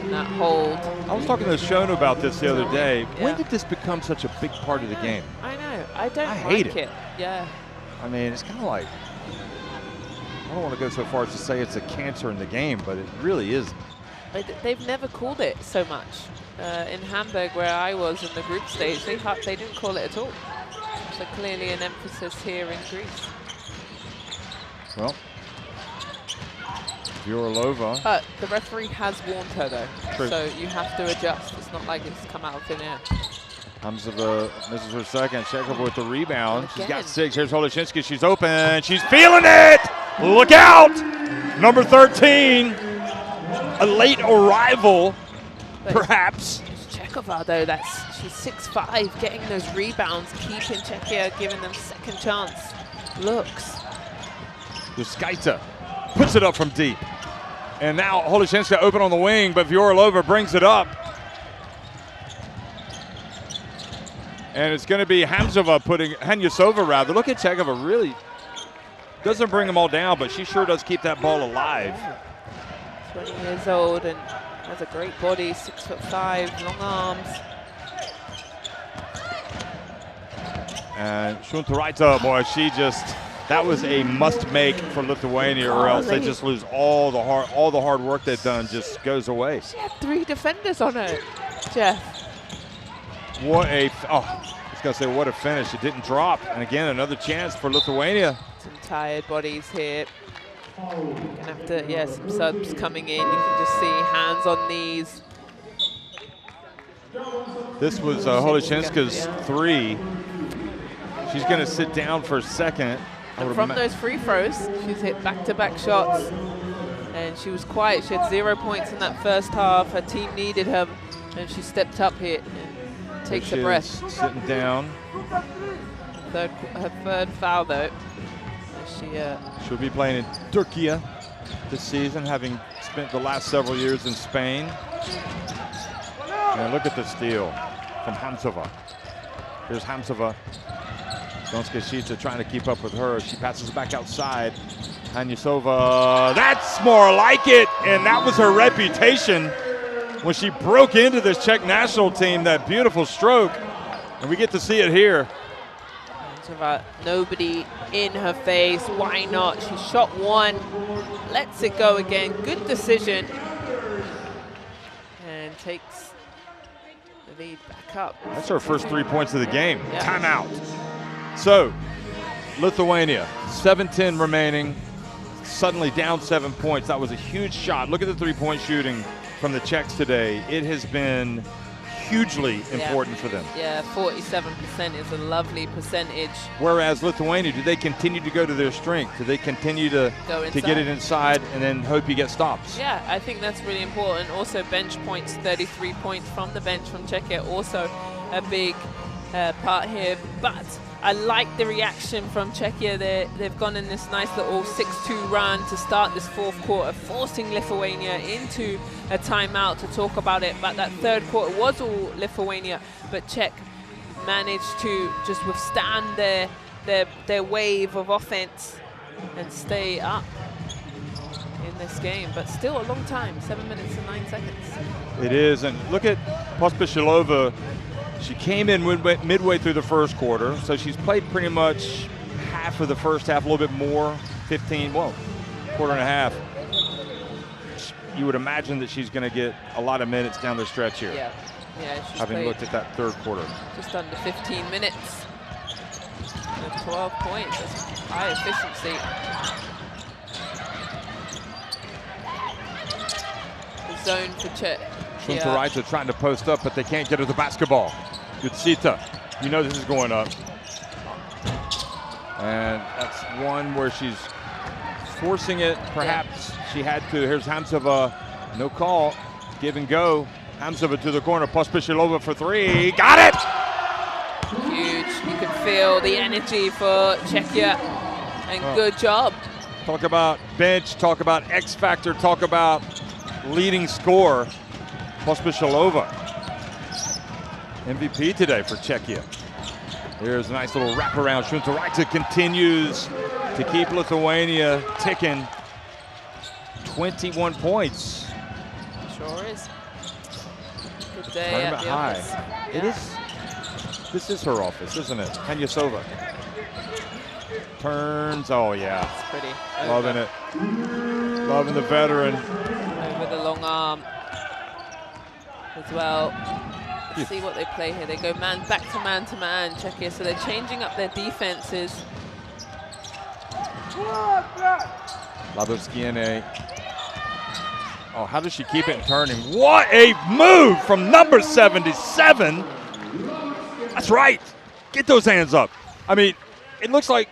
that hold. I was talking to Shona about this the other day. Yeah. When did this become such a big part of the game? I know. I don't hate like it. Yeah. I mean, it's kind of like, I don't want to go so far as to say it's a cancer in the game, but it really is. They've never called it so much. In Hamburg, where I was in the group stage, they didn't call it at all. So clearly an emphasis here in Greece. Well, Eurolova. But the referee has warned her though, True. so you have to adjust. It's not like it's come out of thin air. Hamzova misses her second. Shekova with the rebound. She's got Again. 6. Here's Holashinsky. She's open. She's feeling it. Look out. Number 13. A late arrival, perhaps. Czechova though, she's 6'5", getting those rebounds, keeping Czechia, giving them second chance looks. Duskaita puts it up from deep. And now Holashinsky open on the wing, but Vyorolova brings it up. And it's going to be Hanyasova rather. Look at Czechova, really doesn't bring them all down, but she sure does keep that ball alive. 20 years old and has a great body, 6'5", long arms. And Šuntaraita, boy, that was a must-make for Lithuania, or else they just lose all the hard work they've done just goes away. She had 3 defenders on her, Jeff. What a, I was going to say what a finish. It didn't drop. And again, another chance for Lithuania. Some tired bodies here. Gonna have to, some subs coming in. You can just see hands on knees. This was Holashinsky's 3. She's going to sit down for a second. And from those free throws, she's hit back-to-back shots. And she was quiet. She had 0 points in that first half. Her team needed her, and she stepped up here and takes a breath. Sitting down. Her third foul, though. She'll be playing in Turkey this season, having spent the last several years in Spain. And look at the steal from Hamzova. Here's Hamzova. Donska trying to keep up with her. She passes back outside. Hanyasova, that's more like it. And that was her reputation when she broke into this Czech national team, that beautiful stroke. And we get to see it here. Nobody in her face. Why not? She shot 1, lets it go again. Good decision. And takes the lead back up. That's her first 3 points of the game. Yeah. Timeout. So, Lithuania, 7:10 remaining, suddenly down 7 points. That was a huge shot. Look at the three-point shooting from the Czechs today. It has been hugely important for them. Yeah, 47% is a lovely percentage. Whereas Lithuania, do they continue to go to their strength? Do they continue to get it inside and then hope you get stops? Yeah, I think that's really important. Also, bench points, 33 points from the bench from Czechia, also a big part here. But I like the reaction from Czechia. They've gone in this nice little 6-2 run to start this fourth quarter, forcing Lithuania into a timeout to talk about it. But that third quarter was all Lithuania, but Czech managed to just withstand their wave of offense and stay up in this game. But still a long time, 7 minutes and 9 seconds. It is, and look at Pospisilova. She came in midway through the first quarter, so she's played pretty much half of the first half, a little bit more, quarter and a half. You would imagine that she's going to get a lot of minutes down the stretch here. Yeah, she's having looked at that third quarter. Just under 15 minutes with 12 points. That's high efficiency. The zone for Czech. Šuntaraita trying to post up, but they can't get her the basketball. Gutsita, you know this is going up. And that's one where she's forcing it. Perhaps she had to. Here's Hamzova, no call, give and go. Hamzova to the corner, Pospisilova for 3, got it! Huge, you can feel the energy for Czechia, and good job. Talk about bench, talk about X factor, talk about leading scorer. Pospisilova, MVP today for Czechia. Here's a nice little wraparound. Šuntaraita continues to keep Lithuania ticking. 21 points. Sure is. Good day at the office. It is. This is her office, isn't it? Hanyasova. turns. Oh, yeah. It's pretty. Loving it. Loving the veteran. Over the long arm as well. Let's see what they play here. They go back to man, Czechia. So they're changing up their defenses. Labuskiene. Oh, how does she keep it turning? What a move from number 77. That's right. Get those hands up. I mean, it looks like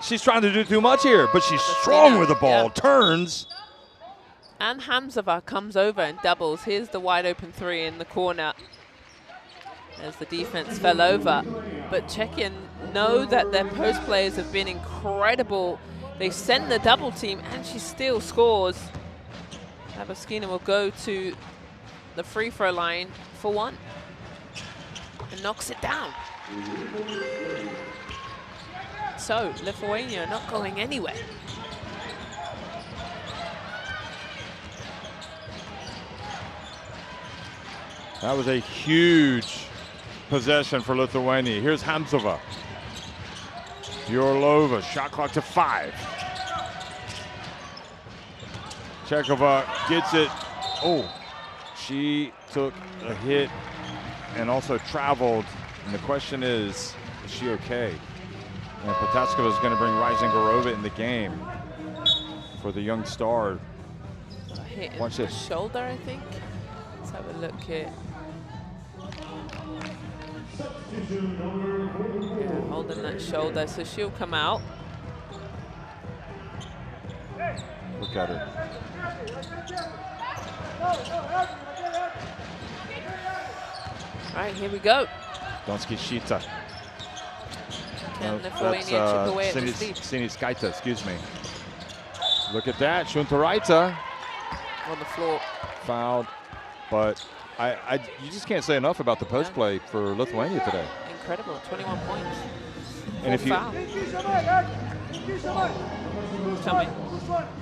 she's trying to do too much here, but she's strong with the ball. Yeah. Turns. And Hamzova comes over and doubles. Here's the wide open three in the corner as the defense fell over. But Czechia know that their post players have been incredible. They send the double team and she still scores. Labuskina will go to the free throw line for one and knocks it down. So Lithuania not going anywhere. That was a huge possession for Lithuania. Here's Hamzova. Yorlova, shot clock to 5. Chekova gets it. Oh, she took a hit and also traveled. And the question is she okay? And Potaskova is going to bring Ryzengorova in the game for the young star. A hit Watch in this. The shoulder, I think. Let's have a look here. Yeah, holding that shoulder, so she'll come out. Look at her. All right, here we go. Donski Shita. Can Lithuania chip away at this lead? Siniskaita, excuse me. Look at that, Shuntaraita. On the floor. Fouled, but you just can't say enough about the post play for Lithuania today. Incredible, 21 points. And if you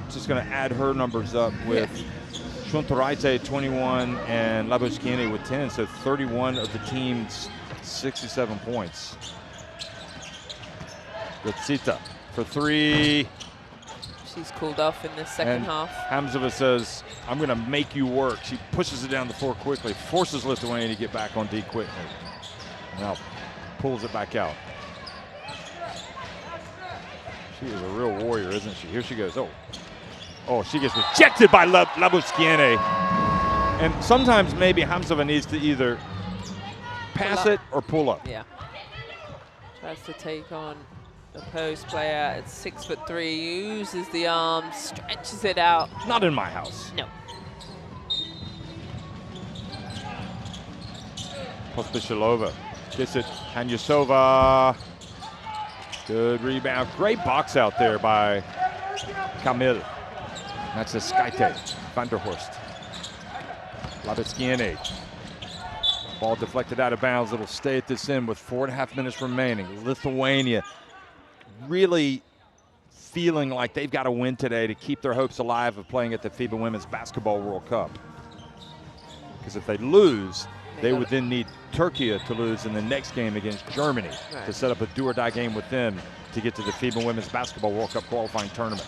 just going to add her numbers up with Shuntaraite 21 and Labuskine with 10, so 31 of the team's 67 points. Yatsita for 3. She's cooled off in the second half. Hamzova says, I'm going to make you work. She pushes it down the floor quickly, forces Lithuania to get back on D quickly. Now pulls it back out. She is a real warrior, isn't she? Here she goes. Oh, she gets rejected by Labuskiene. And sometimes maybe Hamzova needs to either pass it or pull up. Yeah. Tries to take on the post player at 6'3", uses the arm, stretches it out. Not in my house. No. Pospishilova gets it. Hanyasova. Good rebound. Great box out there by Kamil. That's a Skyte. Vanderhorst. Labuskiene. Ball deflected out of bounds. It'll stay at this end with 4.5 minutes remaining. Lithuania really feeling like they've got to win today to keep their hopes alive of playing at the FIBA Women's Basketball World Cup. Because if they lose, they would then need Turkey to lose in the next game against Germany to set up a do-or-die game with them to get to the FIBA Women's Basketball World Cup qualifying tournament.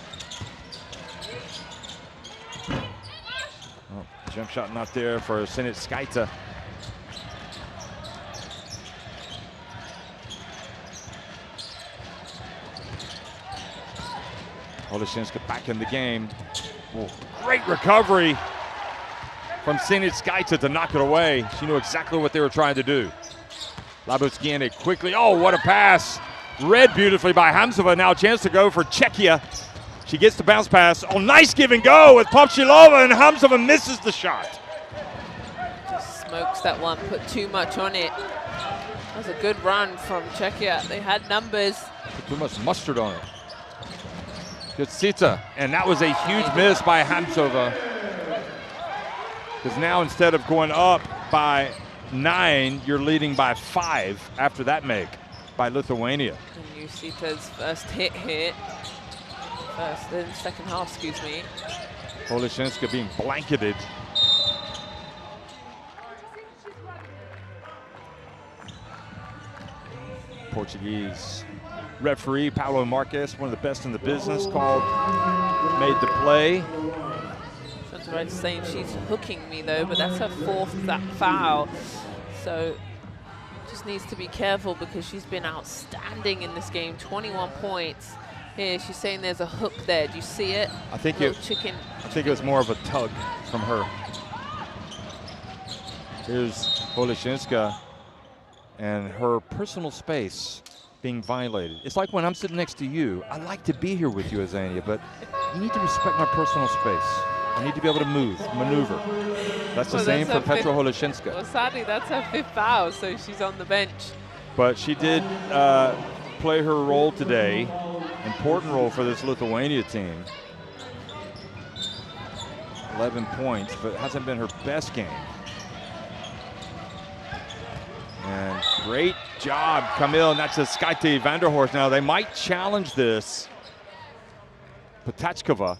Oh, jump shot not there for Senit Skaita. Oleshinska back in the game. Oh, great recovery from Senit Skaita to knock it away. She knew exactly what they were trying to do. Labuskiene quickly. Oh, what a pass. Read beautifully by Hamzova. Now a chance to go for Czechia. She gets the bounce pass. Oh, nice give and go with Popchilova, and Hamzova misses the shot. Just smokes that one, put too much on it. That was a good run from Czechia. They had numbers. Put too much mustard on it. Sita, and that was a huge miss by Hamzova. Because now instead of going up by 9, you're leading by 5 after that make by Lithuania. And Sita's first hit here. Then second half, excuse me. Oleshinska being blanketed. Portuguese referee, Paolo Marquez, one of the best in the business, made the play. Right, saying she's hooking me though, but that's her 4th foul. So just needs to be careful because she's been outstanding in this game. 21 points. Here she's saying there's a hook there. Do you see it? I think it was more of a tug from her. Here's Holeshinska and her personal space being violated. It's like when I'm sitting next to you. I like to be here with you, Azania, but you need to respect my personal space. I need to be able to maneuver. That's the same for Petra Holeshinska. Well, sadly, that's her 5th foul, so she's on the bench. But she did play her role today, important role for this Lithuania team. 11 points, but it hasn't been her best game. And great job, Camille, and that's a Skaite Vanderhorst. Now, they might challenge this. Patachkova.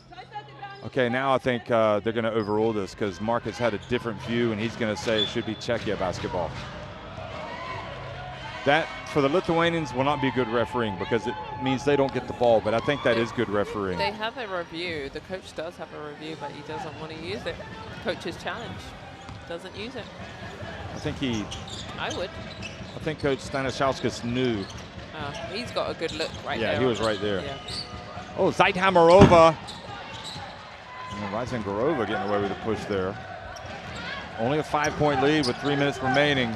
Okay, now I think they're going to overrule this because Marcus had a different view, and he's going to say it should be Czechia basketball. That, for the Lithuanians, will not be good refereeing because it means they don't get the ball, but I think that is good refereeing. They have a review. The coach does have a review, but he doesn't want to use it. Coach's challenge. Doesn't use it. I would. I think Coach Staniszewskis knew. He's got a good look right there. Yeah, he was right there. Yeah. Oh, Zaithamarova. Ryzengorova getting away with a push there. Only a 5-point lead with 3 minutes remaining.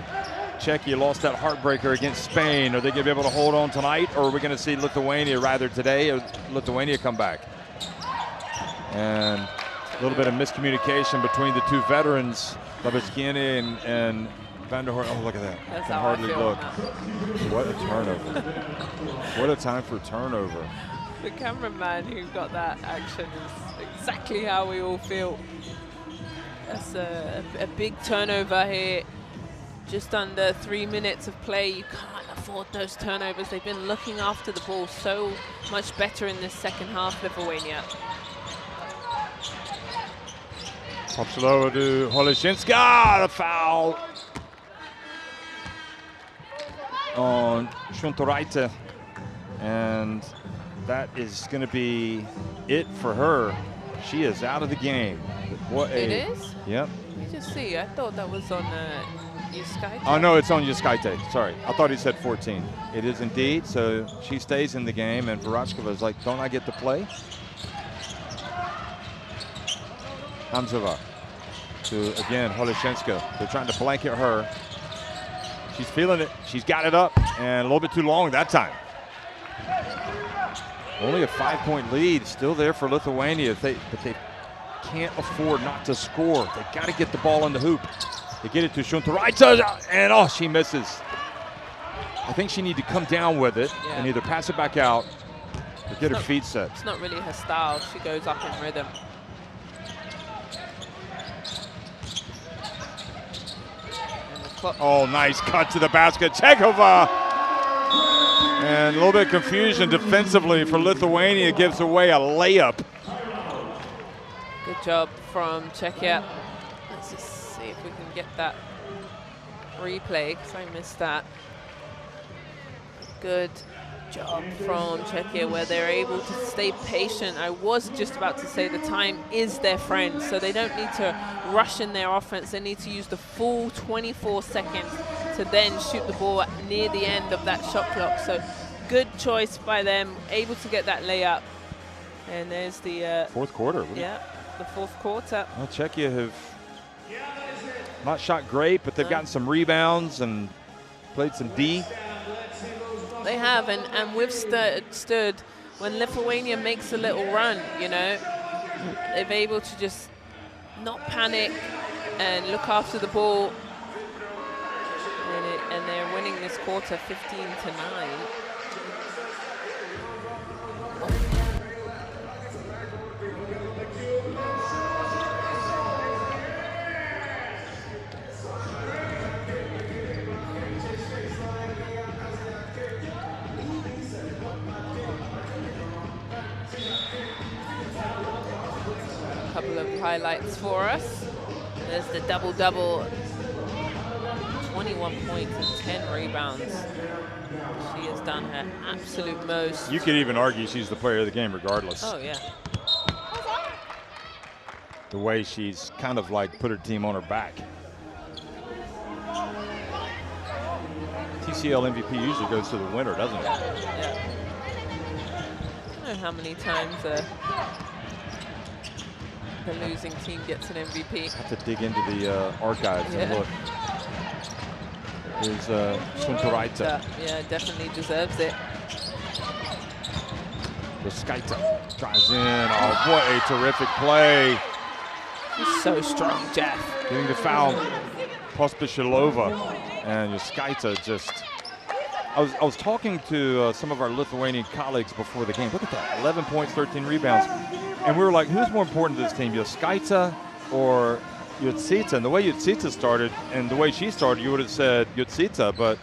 Czechia lost that heartbreaker against Spain. Are they going to be able to hold on tonight, or are we going to see Lithuania rather today, or Lithuania come back? And a little bit of miscommunication between the two veterans, Labiskiene and Vanderhorst. Oh, look at that. That's can hardly look. What a turnover. What a time for turnover. The cameraman who got that action is exactly how we all feel. That's a big turnover here. Just under 3 minutes of play. You can't afford those turnovers. They've been looking after the ball so much better in this second half, Lithuania. Pops it over to Holeshinska. The foul on Shuntoraite. And that is going to be it for her. She is out of the game. It is? Yep. Let me just see. I thought that was on Yuskaite. Oh, no, it's on Yuskaite. Sorry. I thought he said 14. It is indeed. So she stays in the game, and Varachkova is like, don't I get to play? Hamzova to, again, Holeshinska. They're trying to blanket her. She's feeling it. She's got it up, and a little bit too long that time. Only a 5-point lead, still there for Lithuania, but they can't afford not to score. They've got to get the ball in the hoop. They get it to Shuntoraite, and oh, she misses. I think she needs to come down with it and either pass it back out or get her feet set. It's not really her style. She goes up in rhythm. Oh, nice cut to the basket. Chekova! And a little bit of confusion defensively for Lithuania, gives away a layup. Good job from Czechia. Let's just see if we can get that replay, because I missed that. Good job from Czechia, where they're able to stay patient. I was just about to say the time is their friend, so they don't need to rush in their offense. They need to use the full 24 seconds to then shoot the ball near the end of that shot clock. So good choice by them, able to get that layup. And there's the fourth quarter. Yeah, the fourth quarter. Well, Czechia have not shot great, but they've gotten some rebounds and played some D. They have, and we've stood when Lithuania makes a little run, you know. They're able to just not panic and look after the ball. And they're winning this quarter 15-9. Couple of highlights for us. There's the double-double, 21 points and 10 rebounds. She has done her absolute most. You could even argue she's the player of the game regardless. Oh, yeah. The way she's kind of like put her team on her back. TCL MVP usually goes to the winner, doesn't it? Yeah. I don't know how many times the losing team gets an MVP. I have to dig into the archives and look. Here's Suntoraita. Yeah, definitely deserves it. Skaita drives in. Oh, what a terrific play. He's so strong, Jeff. Getting the foul, Pospisilova, and Skaita just. I was talking to some of our Lithuanian colleagues before the game. Look at that, 11 points, 13 rebounds. And we were like, who's more important to this team, Skaita or Jutsita? And the way Jutsita started and the way she started, you would have said Jutsita, but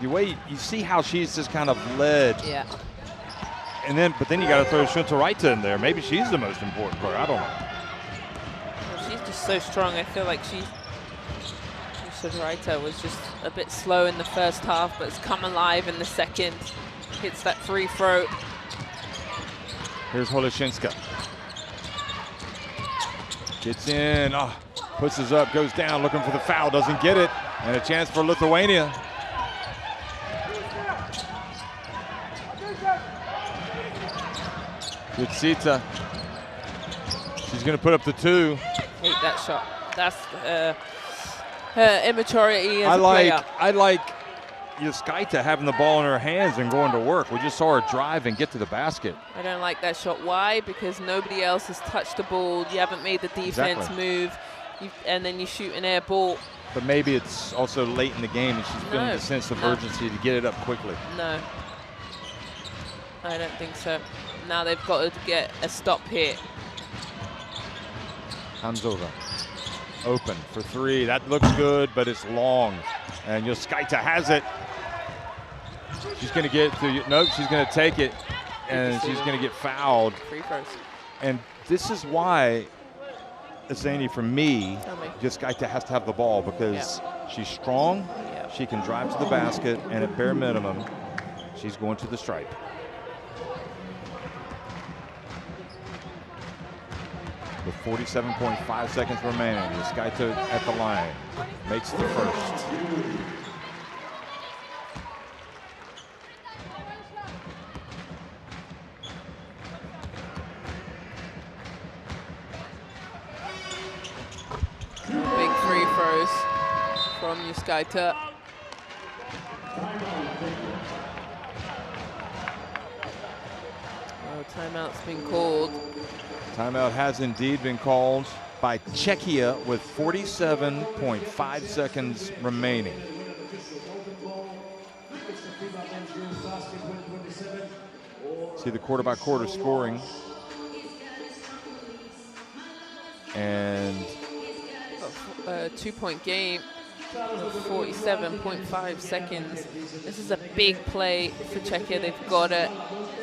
the way you see how she's just kind of led. Yeah. But then you got to throw Suntoraita in there. Maybe she's the most important player. I don't know. Well, she's just so strong. I feel like Suntoraita was just a bit slow in the first half, but has come alive in the second. Hits that free throw. Here's Holoshinska. Gets in, pushes up, goes down, looking for the foul, doesn't get it. And a chance for Lithuania. Jutsita. She's going to put up the 2. Hate that shot. That's her immaturity as a player. I like Skaita having the ball in her hands and going to work. We just saw her drive and get to the basket. I don't like that shot. Why? Because nobody else has touched the ball. You haven't made the defense move, and then you shoot an air ball. But maybe it's also late in the game and she's feeling the sense of urgency to get it up quickly. No, I don't think so. Now they've got to get a stop here. Hamzova open for 3. That looks good, but it's long. And Skaita has it. She's going to get to, nope, she's going to take it. And she's going to get fouled. Free throws. And this is why, Zany, for me, Skaita has to have the ball because she's strong. She can drive to the basket, and at bare minimum, she's going to the stripe. With 47.5 seconds remaining, Skaita at the line makes the first. Big free throws from Skaita. Oh, timeout's been called. Timeout has indeed been called by Czechia with 47.5 seconds remaining. See the quarter-by-quarter scoring. And a 2-point game, 47.5 seconds. This is a big play for Czechia. They've got to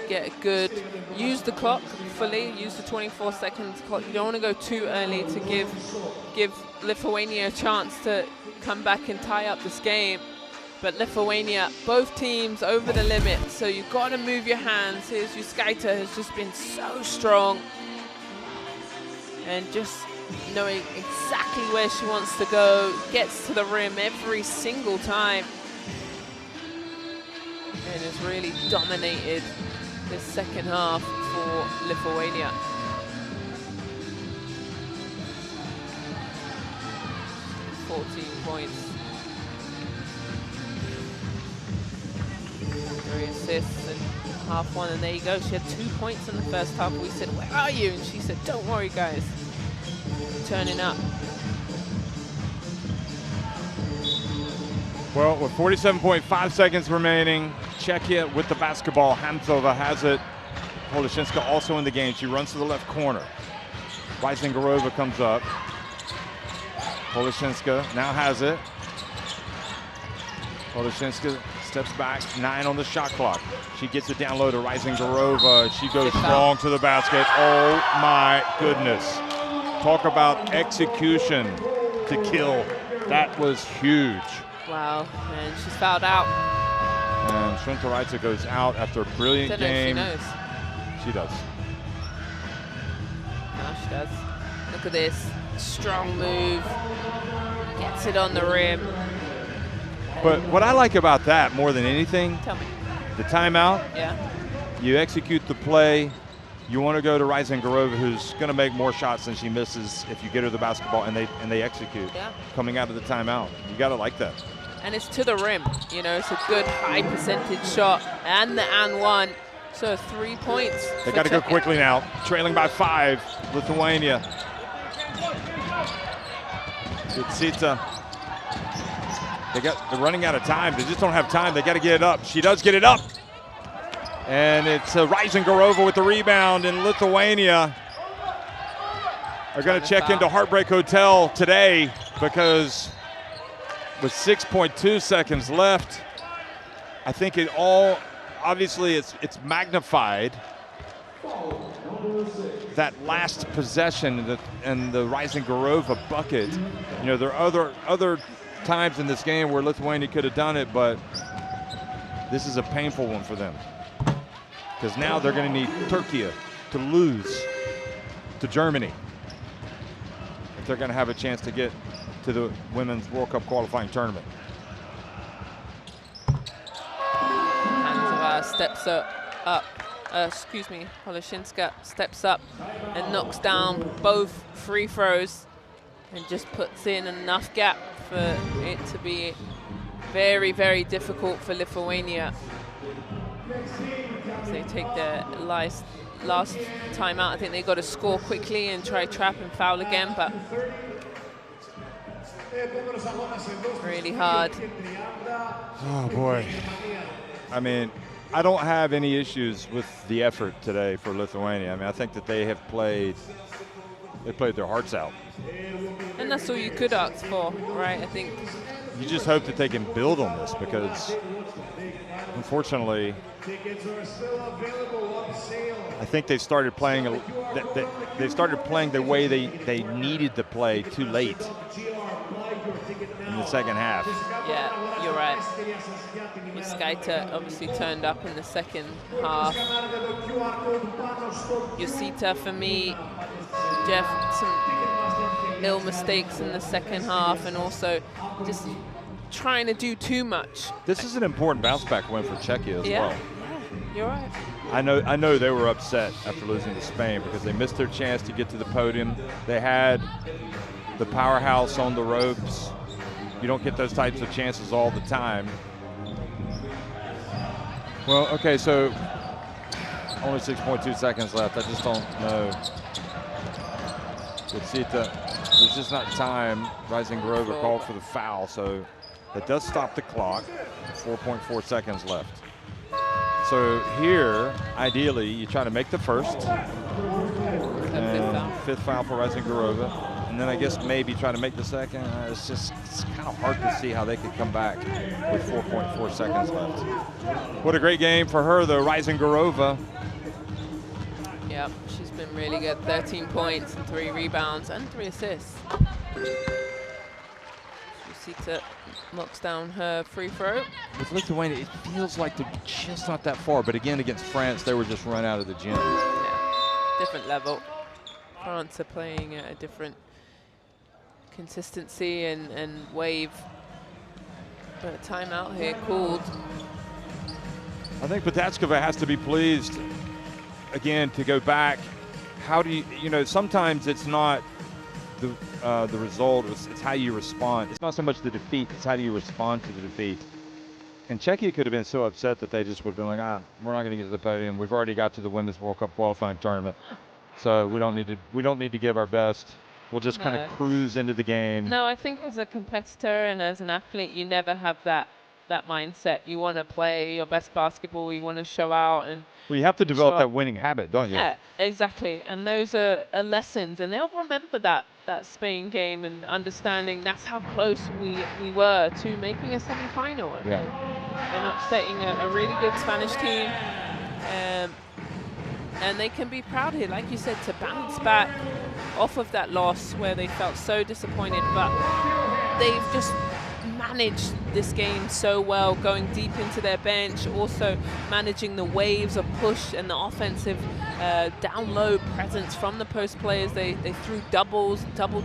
get a good, use the clock fully, use the 24 seconds clock. You don't want to go too early to give Lithuania a chance to come back and tie up this game. But Lithuania, both teams over the limit, so you've got to move your hands. Here's Skaita, has just been so strong. And just knowing exactly where she wants to go, gets to the rim every single time. And has really dominated this second half for Lithuania. Points. 3 assists and half one, and there you go. She had 2 points in the first half. We said, where are you? And she said, don't worry, guys. Turning up. well, with 47.5 seconds remaining, Czechia with the basketball. Hamzova has it. Holoshinska also in the game. She runs to the left corner. Weisengarova comes up. Holoshinska now has it. Holoshinska steps back, 9 on the shot clock. She gets it down low to Weisengarova. She goes strong to the basket. Oh my goodness. Talk about execution to kill That was huge. Wow, and she's fouled out. And Šventorica goes out after a brilliant game. If she knows. She does. No, she does. Look at this. Strong move. Gets it on the rim. But what I like about that more than anything, tell me, the timeout. Yeah. You execute the play. You want to go to Ryzengarova, who's going to make more shots than she misses if you get her the basketball, and they execute. Yeah. Coming out of the timeout. You got to like that. And it's to the rim. You know, it's a good high percentage shot, and the and one. So 3 points. They got to go quickly now. Trailing by 5, Lithuania. Sita. They're running out of time. They just don't have time. They got to get it up. She does get it up. And it's Ryzengarova with the rebound, and Lithuania are going to check into Heartbreak Hotel today because with 6.2 seconds left, I think it all, obviously it's magnified. That last possession and the Ryzengarova bucket. You know, there are other times in this game where Lithuania could have done it, but this is a painful one for them. Because now they're going to need Turkey to lose to Germany if they're going to have a chance to get to the Women's World Cup qualifying tournament. Hanzova steps up. Holoshinska steps up and knocks down both free throws and just puts in enough gap for it to be very, very difficult for Lithuania. So they take their last timeout. I think they got to score quickly and try trap and foul again, but really hard. Oh boy. I mean, I don't have any issues with the effort today for Lithuania. I mean, I think that they played their hearts out. And that's all you could ask for, right? I think you just hope that they can build on this because unfortunately I think they started playing the way they needed to play too late in the second half. Yeah, you're right. Skaita obviously turned up in the second half. Yosita, for me, Jeff, some ill mistakes in the second half and also just trying to do too much. This is an important bounce back win for Czechia as well. Yeah, you're right. I know they were upset after losing to Spain because they missed their chance to get to the podium. They had the powerhouse on the ropes. You don't get those types of chances all the time. Well, okay, so only 6.2 seconds left. I just don't know. There's just not time. Ryzengarova called for the foul, so that does stop the clock. 4.4 seconds left. So here, ideally, you try to make the first. And fifth foul for Ryzengarova. And then I guess maybe try to make the second. It's kind of hard to see how they could come back with 4.4 seconds left. What a great game for her, though, Ryzengarova. Yep, she's been really good. 13 points and 3 rebounds and 3 assists. Yosita knocks down her free throw. With Lithuania, it feels like they're just not that far. But again, against France, they were just run out of the gym. Yeah, different level. France are playing at a different consistency and wave. But a timeout here called. I think Patachkova has to be pleased, again, to go back. How do you know, sometimes it's not the result, it's how you respond. It's not so much the defeat, it's how do you respond to the defeat. And Czechia could have been so upset that they just would have been like, we're not going to get to the podium. We've already got to the Women's World Cup qualifying tournament. So we don't need to give our best. We'll just kind of cruise into the game. No, I think as a competitor and as an athlete, you never have that mindset. You want to play your best basketball. You want to show out. And well, you have to develop that winning habit, don't you? Yeah, exactly. And those are lessons. And they'll remember that Spain game and understanding that's how close we were to making a semi-final. Yeah. They're upsetting a really good Spanish team. And they can be proud here, like you said, to bounce back off of that loss where they felt so disappointed. But they've just managed this game so well, going deep into their bench, also managing the waves of push and the offensive down low presence from the post players. They threw double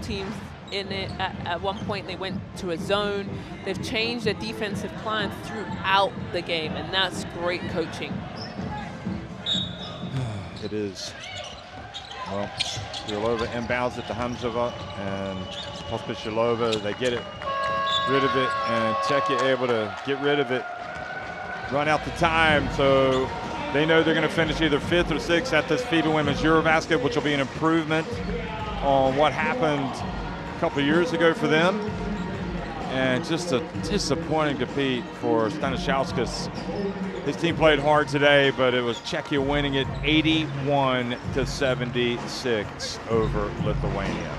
teams in it. At one point they went to a zone. They've changed their defensive plan throughout the game, and that's great coaching. It is. Well, Yurlova inbounds it to Hamzova, and Pospisilova, they get it, rid of it, and Czechia able to get rid of it, run out the time, so they know they're going to finish either 5th or 6th at this FIBA Women's EuroBasket, which will be an improvement on what happened a couple of years ago for them. And just a disappointing defeat for Stanišauskas. His team played hard today, but it was Czechia winning it 81-76 over Lithuania.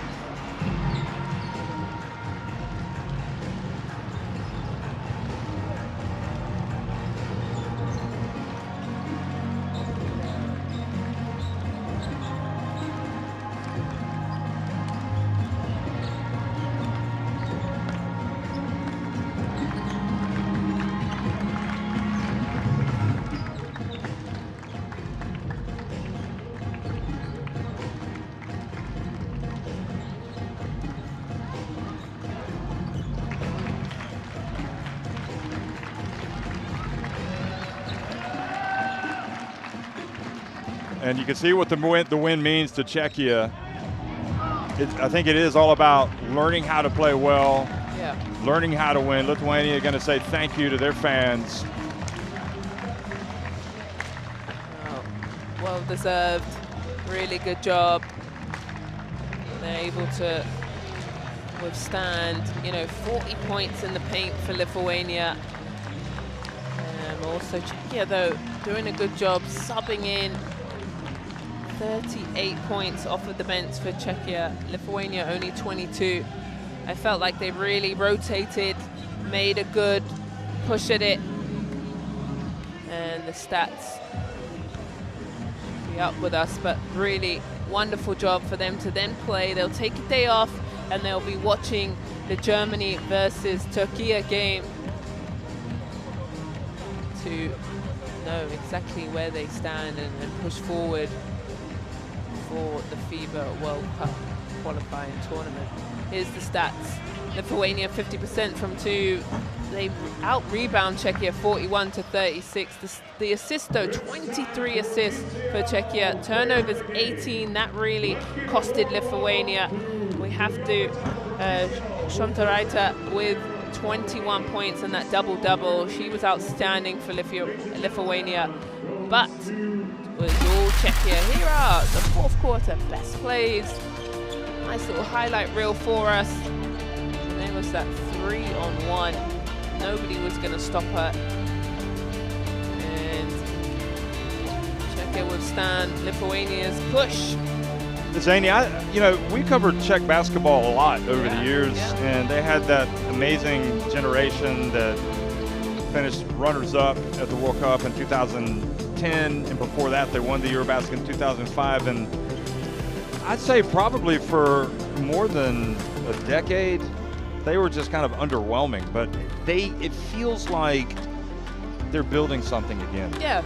And you can see what the win means to Czechia. I think it is all about learning how to play well, learning how to win. Lithuania are going to say thank you to their fans. Oh, well deserved. Really good job. They're able to withstand, 40 points in the paint for Lithuania. Also Czechia, though, doing a good job subbing in. 38 points off of the bench for Czechia. Lithuania only 22. I felt like they really rotated, made a good push at it. And the stats be up with us, but really wonderful job for them to then play. They'll take a day off and they'll be watching the Germany versus Turkey game to know exactly where they stand and push forward for the FIBA World Cup qualifying tournament. Here's the stats. Lithuania 50% from 2. They out-rebound Czechia 41-36. The assists, though, 23 assists for Czechia. Turnovers 18. That really costed Lithuania. We have to Šontaraitė with 21 points and that double-double. She was outstanding for Lithuania, but it was all Czechia. Here are the fourth quarter best plays. Nice little highlight reel for us. And there was that 3-on-1. Nobody was going to stop her. And Czechia withstand Lithuania's push. Zany, we covered Czech basketball a lot over the years, and they had that amazing generation that finished runners-up at the World Cup in 2010, and before that they won the EuroBasket in 2005. And I'd say probably for more than a decade, they were just kind of underwhelming, but it feels like they're building something again. Yeah,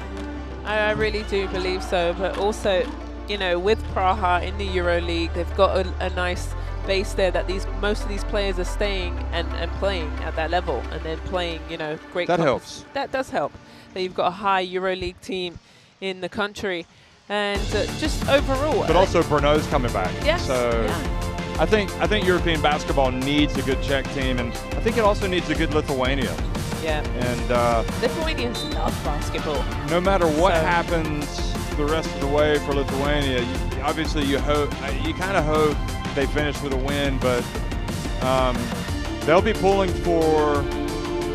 I really do believe so, but also, with Praha in the EuroLeague, they've got a nice base there that most of these players are staying and playing at that level, and then playing, great. That helps. That does help. That you've got a high EuroLeague team in the country, and just overall. But also Brno's coming back. Yes. So I think European basketball needs a good Czech team, and I think it also needs a good Lithuania. Yeah. And Lithuanians love basketball. No matter what happens the rest of the way for Lithuania, obviously you kind of hope they finish with a win, but they'll be pulling for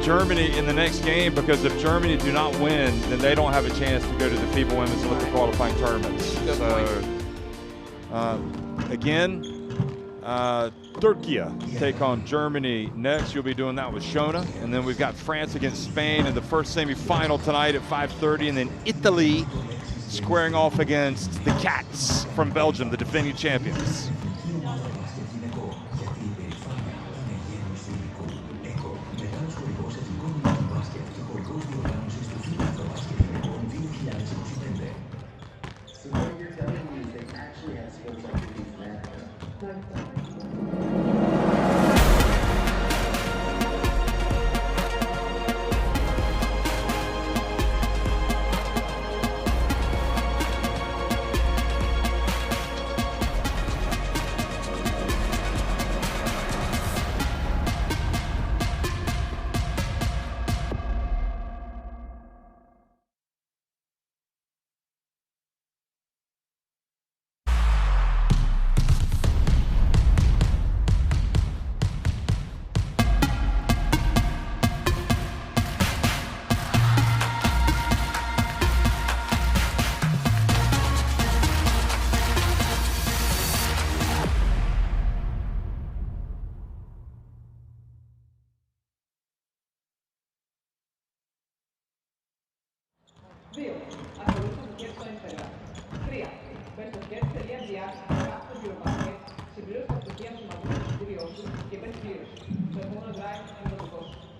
Germany in the next game, because if Germany do not win, then they don't have a chance to go to the FIBA Women's Olympic qualifying tournaments. Again, Turkey take on Germany next. You'll be doing that with Shona, and then we've got France against Spain in the first semifinal tonight at 5:30, and then Italy squaring off against the Cats from Belgium, the defending champions. 2. Ασχολείται με το σκέτ στο Instagram. 3. Μπες στο sketch.gr, κάθετο EuroBasket, συμπλήρωσε τα στοιχεία σου μαζί με το εισιτήριό σου και πες πλήρωση. Το επόμενο drive είναι το δικό σου.